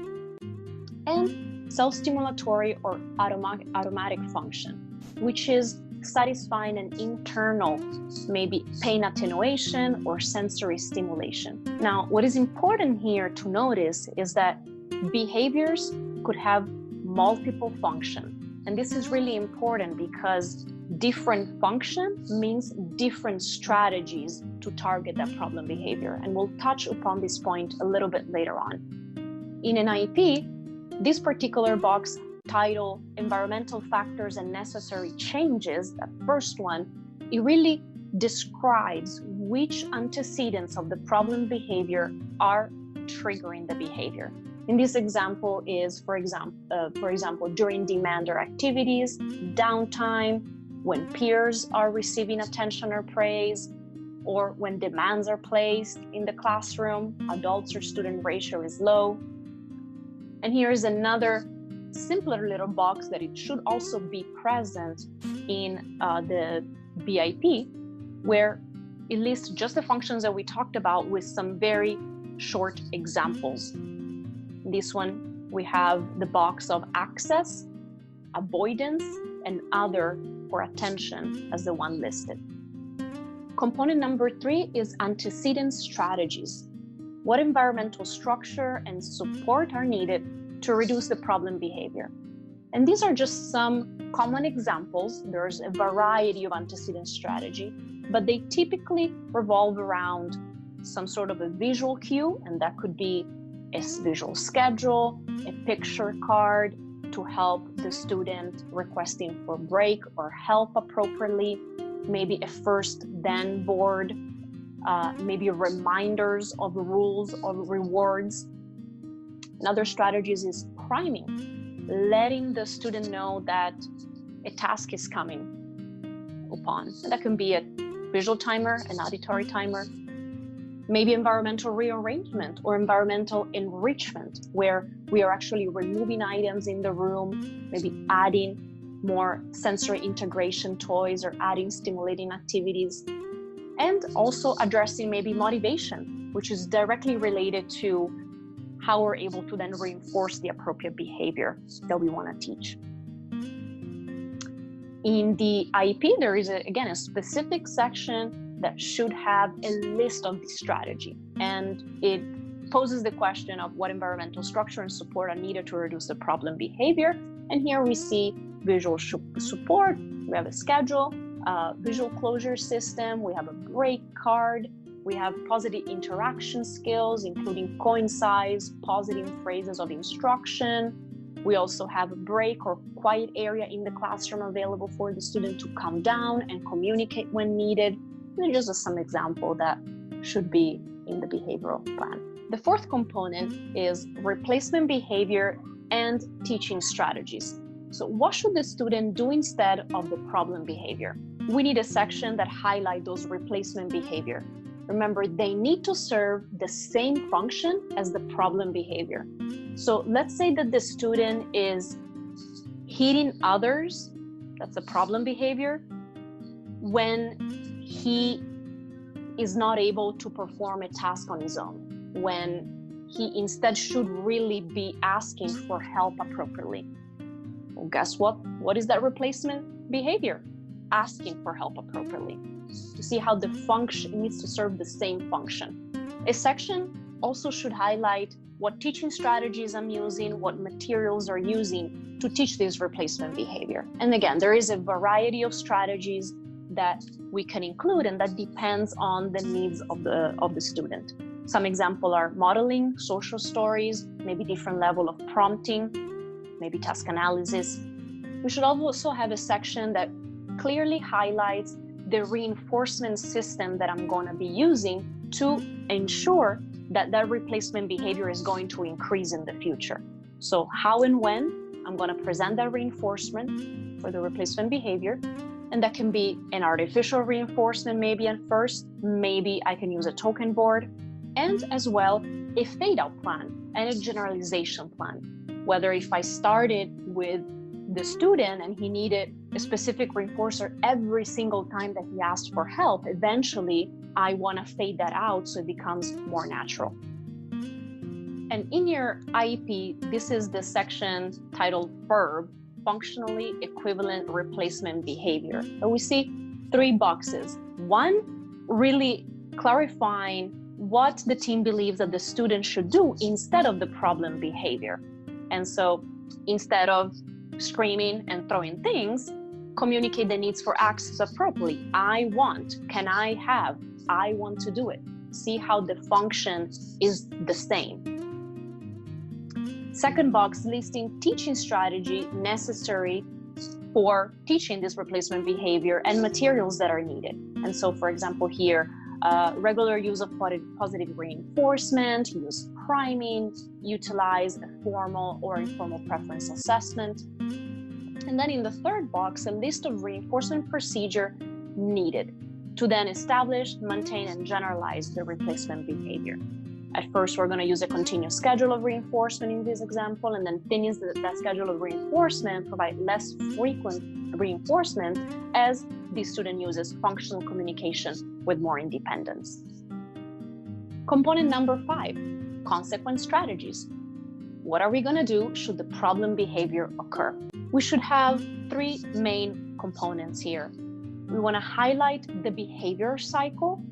And self-stimulatory or automatic function, which is satisfying an internal, maybe pain attenuation or sensory stimulation. Now, what is important here to notice is that behaviors could have multiple functions. And this is really important because different function means different strategies to target that problem behavior. And we'll touch upon this point a little bit later on. In an IEP, this particular box titled Environmental Factors and Necessary Changes, that first one, it really describes which antecedents of the problem behavior are triggering the behavior. In this example is, for example, during demander activities, downtime, when peers are receiving attention or praise, or when demands are placed in the classroom, adults or student ratio is low. And here is another simpler little box that it should also be present in the BIP, where it lists just the functions that we talked about with some very short examples. In this one, we have the box of access, avoidance, and other for attention as the one listed. Component number 3 is antecedent strategies. What environmental structure and support are needed to reduce the problem behavior? And these are just some common examples. There's a variety of antecedent strategy, but they typically revolve around some sort of a visual cue, and that could be a visual schedule, a picture card to help the student requesting for break or help appropriately, maybe a first then board, maybe reminders of rules or rewards. Another strategies is priming, letting the student know that a task is coming upon. And that can be a visual timer, an auditory timer, maybe environmental rearrangement or environmental enrichment, where we are actually removing items in the room, maybe adding more sensory integration toys or adding stimulating activities, and also addressing maybe motivation, which is directly related to how we're able to then reinforce the appropriate behavior that we want to teach. In the IEP, there is, again, a specific section that should have a list of the strategy, and it poses the question of what environmental structure and support are needed to reduce the problem behavior. And here we see visual support, we have a schedule, visual closure system, we have a break card, we have positive interaction skills, including coincides, positive phrases of instruction. We also have a break or quiet area in the classroom available for the student to calm down and communicate when needed. And just some example that should be in the behavioral plan. The fourth component is replacement behavior and teaching strategies. So what should the student do instead of the problem behavior? We need a section that highlights those replacement behavior. Remember, they need to serve the same function as the problem behavior. So let's say that the student is hitting others, that's a problem behavior, when he is not able to perform a task on his own, when he instead should really be asking for help appropriately. Well, guess what? What is that replacement behavior? Asking for help appropriately. To see how the function needs to serve the same function. A section also should highlight what teaching strategies I'm using, what materials are using to teach this replacement behavior. And again, there is a variety of strategies that we can include, and that depends on the needs of the student. Some examples are modeling, social stories, maybe different level of prompting, maybe task analysis. We should also have a section that clearly highlights the reinforcement system that I'm going to be using to ensure that that replacement behavior is going to increase in the future. So how and when I'm going to present that reinforcement for the replacement behavior. And that can be an artificial reinforcement maybe at first, maybe I can use a token board, and as well a fade out plan and a generalization plan. Whether if I started with the student and he needed a specific reinforcer every single time that he asked for help, eventually I want to fade that out so it becomes more natural. And in your IEP, this is the section titled FERB, Functionally Equivalent Replacement Behavior. And we see 3 boxes. One, really clarifying what the team believes that the student should do instead of the problem behavior. And so instead of screaming and throwing things, communicate the needs for access appropriately. I want, can I have, I want to do it. See how the function is the same. Second box, listing teaching strategy necessary for teaching this replacement behavior and materials that are needed. And so, for example, here, regular use of positive reinforcement, use priming, utilize a formal or informal preference assessment. And then in the third box, a list of reinforcement procedure needed to then establish, maintain, and generalize the replacement behavior. At first, we're going to use a continuous schedule of reinforcement in this example, and then finish that schedule of reinforcement, provide less frequent reinforcement as the student uses functional communication with more independence. Component number 5, consequence strategies. What are we going to do should the problem behavior occur? We should have 3 main components here. We want to highlight the behavior cycle,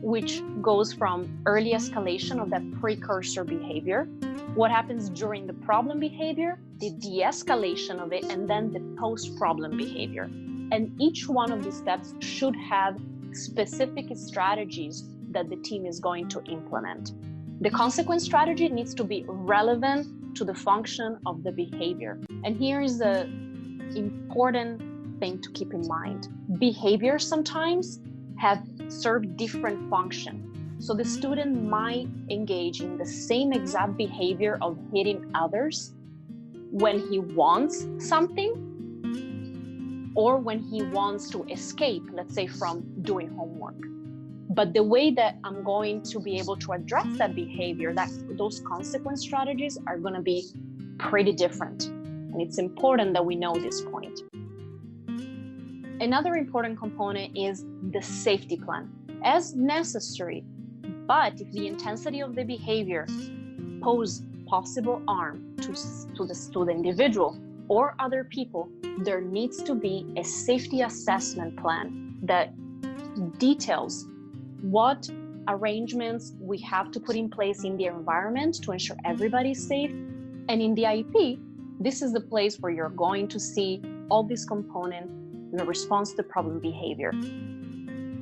which goes from early escalation of that precursor behavior, what happens during the problem behavior, the de-escalation of it, and then the post-problem behavior. And each one of these steps should have specific strategies that the team is going to implement. The consequence strategy needs to be relevant to the function of the behavior. And here is the important thing to keep in mind. Behaviors sometimes have served different function. So the student might engage in the same exact behavior of hitting others when he wants something or when he wants to escape, let's say, from doing homework. But the way that I'm going to be able to address that behavior, those consequence strategies are going to be pretty different. And it's important that we know this point. Another important component is the safety plan, as necessary. But if the intensity of the behavior pose possible harm to the individual or other people, there needs to be a safety assessment plan that details what arrangements we have to put in place in the environment to ensure everybody's safe. And in the IEP, this is the place where you're going to see all these components in response to problem behavior.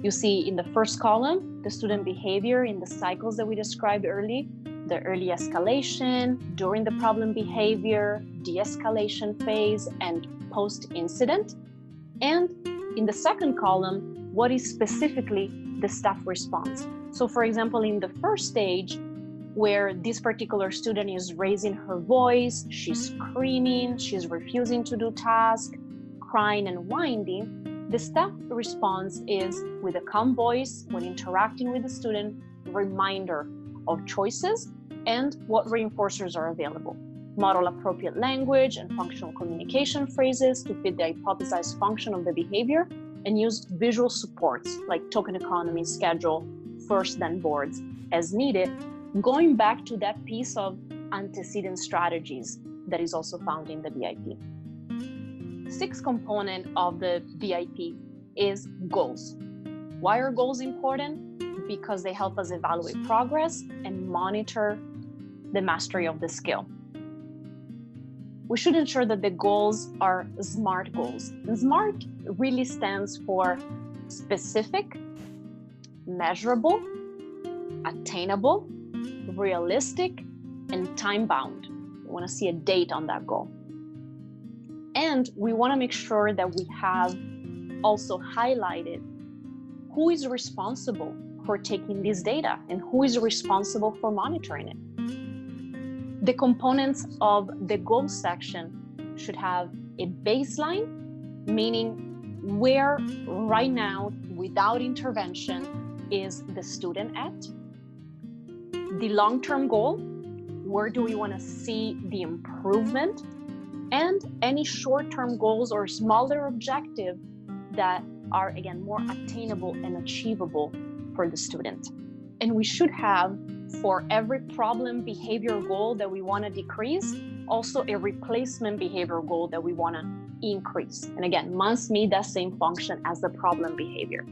You see in the first column, the student behavior in the cycles that we described early, the early escalation, during the problem behavior, de-escalation phase, and post-incident. And in the second column, what is specifically the staff response. So for example, in the first stage, where this particular student is raising her voice, she's screaming, she's refusing to do tasks, crying and whining, the staff response is with a calm voice when interacting with the student, reminder of choices and what reinforcers are available. Model appropriate language and functional communication phrases to fit the hypothesized function of the behavior, and use visual supports like token economy, schedule, first then boards as needed, going back to that piece of antecedent strategies that is also found in the BIP. Sixth component of the BIP is goals. Why are goals important? Because they help us evaluate progress and monitor the mastery of the skill. We should ensure that the goals are SMART goals. And SMART really stands for specific, measurable, attainable, realistic, and time-bound. We want to see a date on that goal. And we want to make sure that we have also highlighted who is responsible for taking this data and who is responsible for monitoring it. The components of the goal section should have a baseline, meaning where right now, without intervention, is the student at? The long-term goal, where do we want to see the improvement? And any short-term goals or smaller objectives that are, again, more attainable and achievable for the student. And we should have, for every problem behavior goal that we want to decrease, also a replacement behavior goal that we want to increase. And again, must meet that same function as the problem behavior.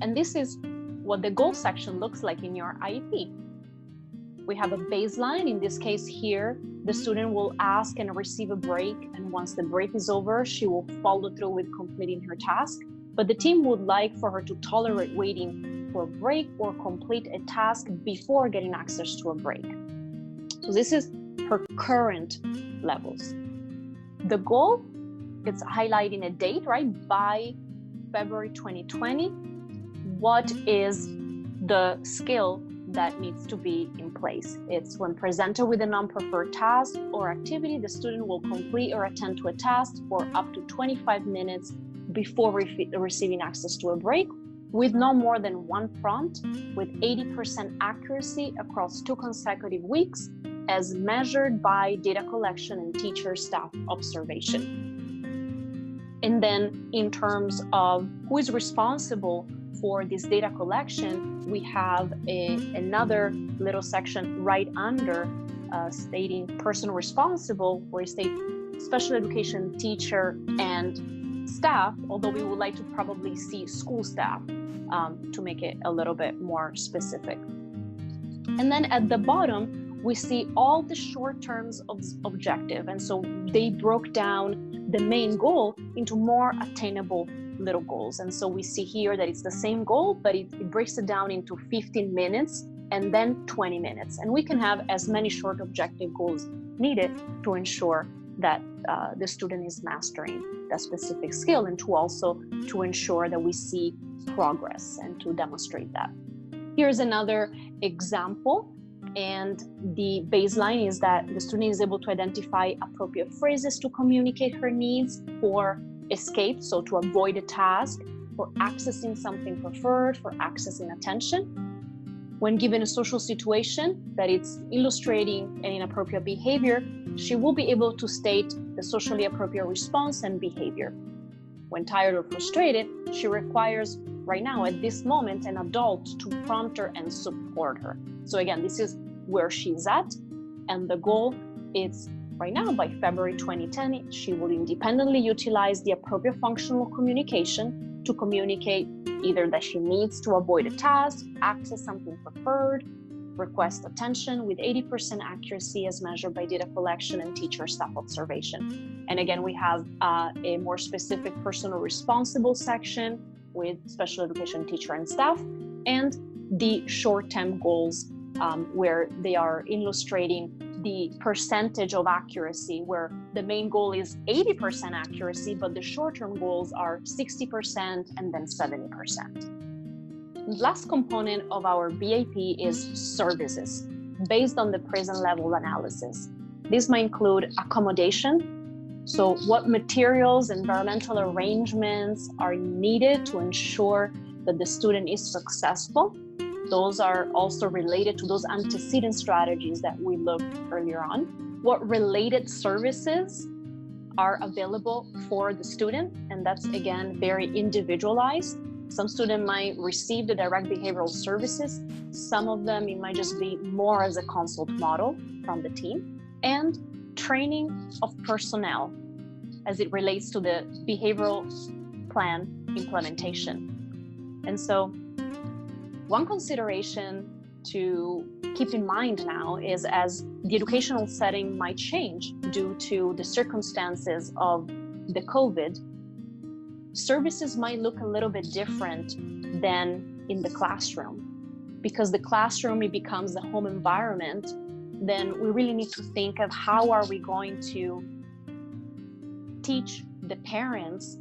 And this is what the goal section looks like in your IEP. We have a baseline. In this case here, the student will ask and receive a break. And once the break is over, she will follow through with completing her task. But the team would like for her to tolerate waiting for a break or complete a task before getting access to a break. So this is her current levels. The goal it's highlighting a date, right? By February 2020, what is the skill that needs to be in place? It's when presented with a non-preferred task or activity, the student will complete or attend to a task for up to 25 minutes before receiving access to a break, with no more than one prompt, with 80% accuracy across 2 consecutive weeks, as measured by data collection and teacher-staff observation. And then in terms of who is responsible for this data collection, we have another little section right under stating person responsible, where it states special education teacher and staff, although we would like to probably see school staff to make it a little bit more specific. And then at the bottom, we see all the short terms of objective. And so they broke down the main goal into more attainable little goals. And so we see here that it's the same goal, but it breaks it down into 15 minutes and then 20 minutes. And we can have as many short objective goals needed to ensure that the student is mastering that specific skill, and to ensure that we see progress and to demonstrate that. Here's another example. And the baseline is that the student is able to identify appropriate phrases to communicate her needs for escape, so to avoid a task, for accessing something preferred, for accessing attention. When given a social situation that it's illustrating an inappropriate behavior, she will be able to state the socially appropriate response and behavior. When tired or frustrated, she requires right now at this moment an adult to prompt her and support her. So again, this is where she's at, and the goal is right now by February 2010, she will independently utilize the appropriate functional communication to communicate either that she needs to avoid a task, access something preferred, request attention, with 80% accuracy as measured by data collection and teacher staff observation. And again, we have a more specific personal responsible section with special education teacher and staff, and the short-term goals where they are illustrating the percentage of accuracy, where the main goal is 80% accuracy, but the short-term goals are 60% and then 70%. The last component of our BAP is services, based on the present level analysis. This might include accommodation. So what materials, environmental arrangements are needed to ensure that the student is successful. Those are also related to those antecedent strategies that we looked earlier on. What related services are available for the student, and that's again very individualized. Some students might receive the direct behavioral services. Some of them, it might just be more as a consult model from the team. And training of personnel as it relates to the behavioral plan implementation. And so one consideration to keep in mind now is, as the educational setting might change due to the circumstances of the COVID, services might look a little bit different than in the classroom. Because the classroom, it becomes the home environment, then we really need to think of how are we going to teach the parents,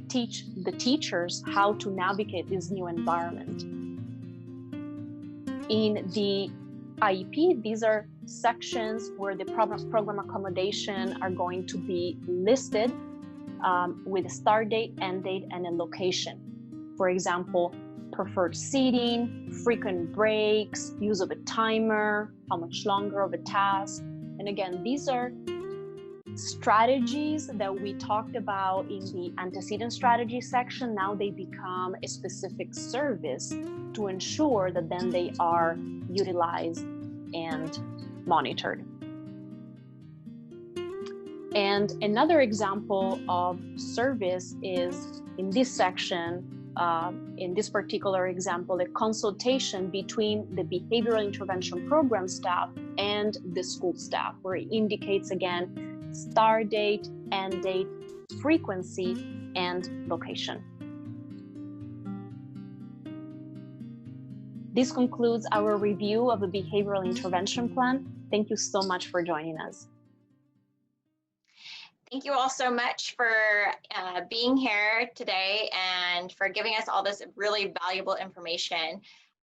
teach the teachers how to navigate this new environment. In the IEP, these are sections where the program accommodation are going to be listed with a start date, end date, and a location. For example, preferred seating, frequent breaks, use of a timer, how much longer of a task. And again, these are strategies that we talked about in the antecedent strategy section. Now they become a specific service to ensure that then they are utilized and monitored. And another example of service is in this section, in this particular example, a consultation between the behavioral intervention program staff and the school staff, where it indicates again start date, end date, frequency, and location. This concludes our review of the behavioral intervention plan. Thank you so much for joining us. Thank you all so much for being here today and for giving us all this really valuable information.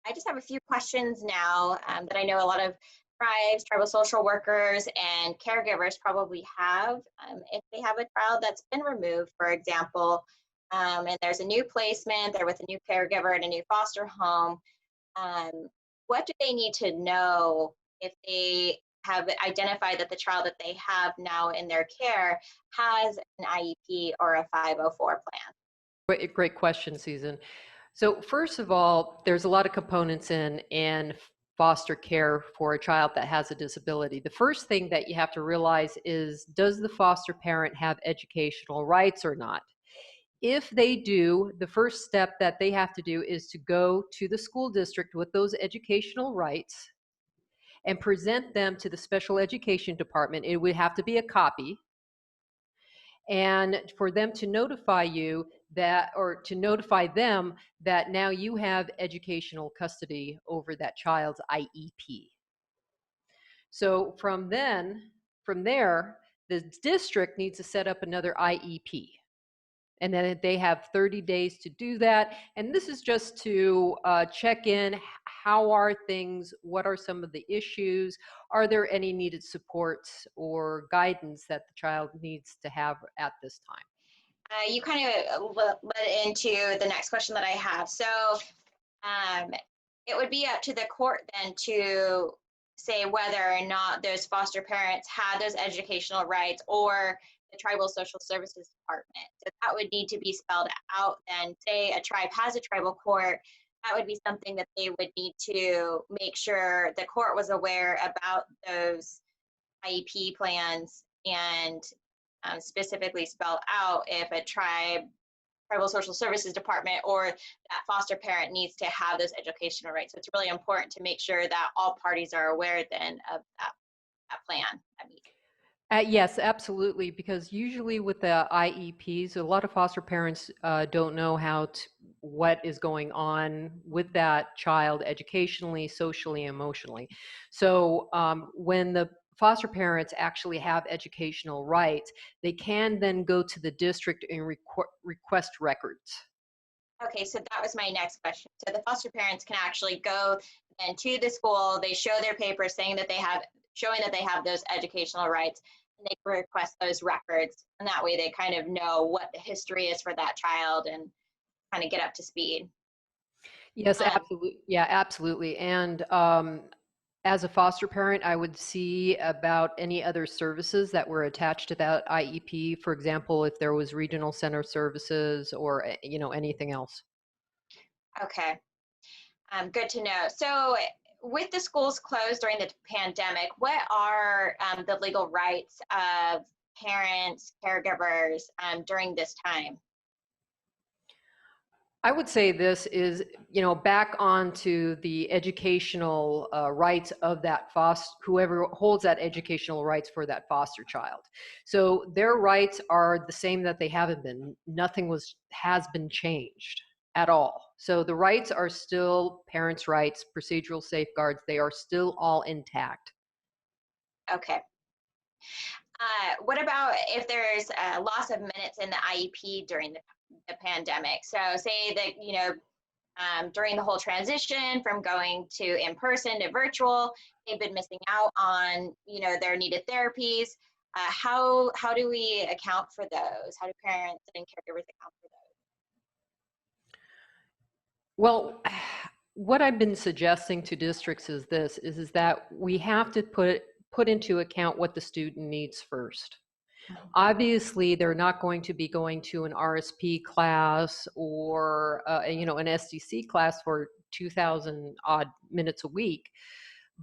I just have a few questions now that I know a lot of tribes, tribal social workers, and caregivers probably have. If they have a child that's been removed, for example, and there's a new placement, they're with a new caregiver in a new foster home, um, what do they need to know if they have identified that the child that they have now in their care has an IEP or a 504 plan? Great question, Susan. So first of all, there's a lot of components in foster care for a child that has a disability. The first thing that you have to realize is, does the foster parent have educational rights or not? If they do, the first step that they have to do is to go to the school district with those educational rights and present them to the special education department. It would have to be a copy. And for them to notify you that, or to notify them that now you have educational custody over that child's IEP. So from there, the district needs to set up another IEP. And then they have 30 days to do that. And this is just to check in. How are things? What are some of the issues? Are there any needed supports or guidance that the child needs to have at this time? You kind of led into the next question that I have. So it would be up to the court then to say whether or not those foster parents had those educational rights, or the tribal social services department. So that would need to be spelled out. And say a tribe has a tribal court, that would be something that they would need to make sure the court was aware about those IEP plans, and specifically spell out if a tribal social services department or that foster parent needs to have those educational rights. So it's really important to make sure that all parties are aware then of that plan. Yes, absolutely, because usually with the IEPs, a lot of foster parents don't know what is going on with that child educationally, socially, emotionally. So when the foster parents actually have educational rights, they can then go to the district and request records. Okay, so that was my next question. So the foster parents can actually go then to the school, they show their papers showing that they have those educational rights, and they request those records. And that way they kind of know what the history is for that child and kind of get up to speed. Yes, absolutely. Yeah, absolutely. And as a foster parent, I would see about any other services that were attached to that IEP. For example, if there was regional center services or anything else. Okay, good to know. So with the schools closed during the pandemic, what are the legal rights of parents, caregivers during this time? I would say this is, back onto the educational rights of that whoever holds that educational rights for that foster child. So their rights are the same that they haven't been. Nothing has been changed at all. So the rights are still parents' rights, procedural safeguards, they are still all intact. Okay. What about if there's a loss of minutes in the IEP during the pandemic? So say that, during the whole transition from going to in-person to virtual, they've been missing out on, their needed therapies. How do we account for those? How do parents and caregivers account for those? Well, what I've been suggesting to districts is this, is that we have to put into account what the student needs first. Obviously, they're not going to be going to an RSP class or an SDC class for 2,000 odd minutes a week,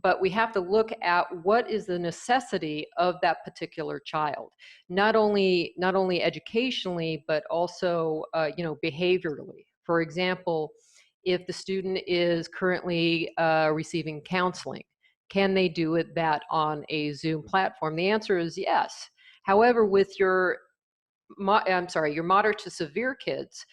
but we have to look at what is the necessity of that particular child, not only educationally, but also behaviorally. For example, if the student is currently receiving counseling, can they do that on a Zoom platform? The answer is yes. However, with your moderate to severe kids,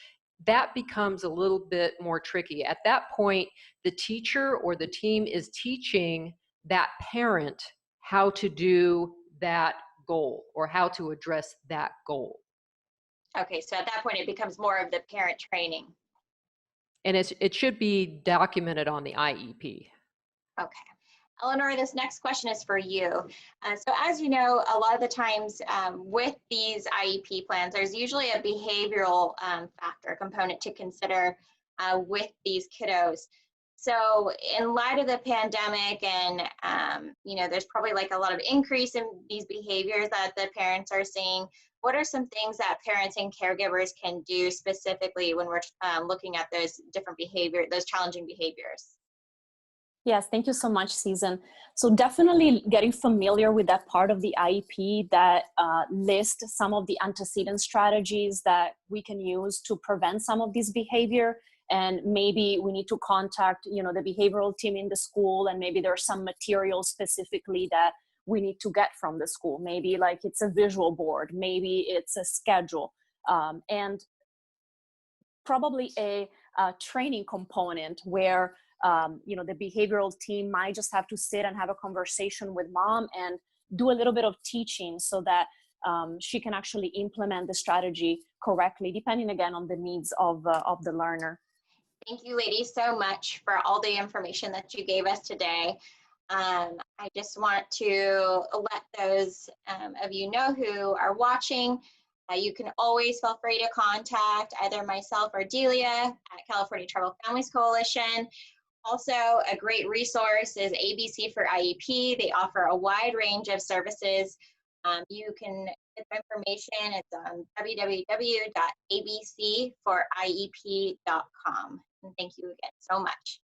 that becomes a little bit more tricky. At that point, the teacher or the team is teaching that parent how to do that goal or how to address that goal. Okay, so at that point, it becomes more of the parent training. And it should be documented on the IEP. Okay. Eleanor, this next question is for you. So as you know, a lot of the times with these IEP plans, there's usually a behavioral factor component to consider with these kiddos. So in light of the pandemic and, there's probably like a lot of increase in these behaviors that the parents are seeing. What are some things that parents and caregivers can do specifically when we're looking at those different those challenging behaviors? Yes, thank you so much, Susan. So definitely getting familiar with that part of the IEP that lists some of the antecedent strategies that we can use to prevent some of this behavior. And maybe we need to contact, the behavioral team in the school, and maybe there's some material specifically that we need to get from the school. Maybe like it's a visual board, maybe it's a schedule, and probably a training component where the behavioral team might just have to sit and have a conversation with mom and do a little bit of teaching so that she can actually implement the strategy correctly, depending again on the needs of the learner. Thank you, ladies, so much for all the information that you gave us today. I just want to let those of you know who are watching, you can always feel free to contact either myself or Delia at California Tribal Families Coalition. Also, a great resource is ABC for IEP. They offer a wide range of services. You can get the information. It's on www.abcforiep.com. And thank you again so much.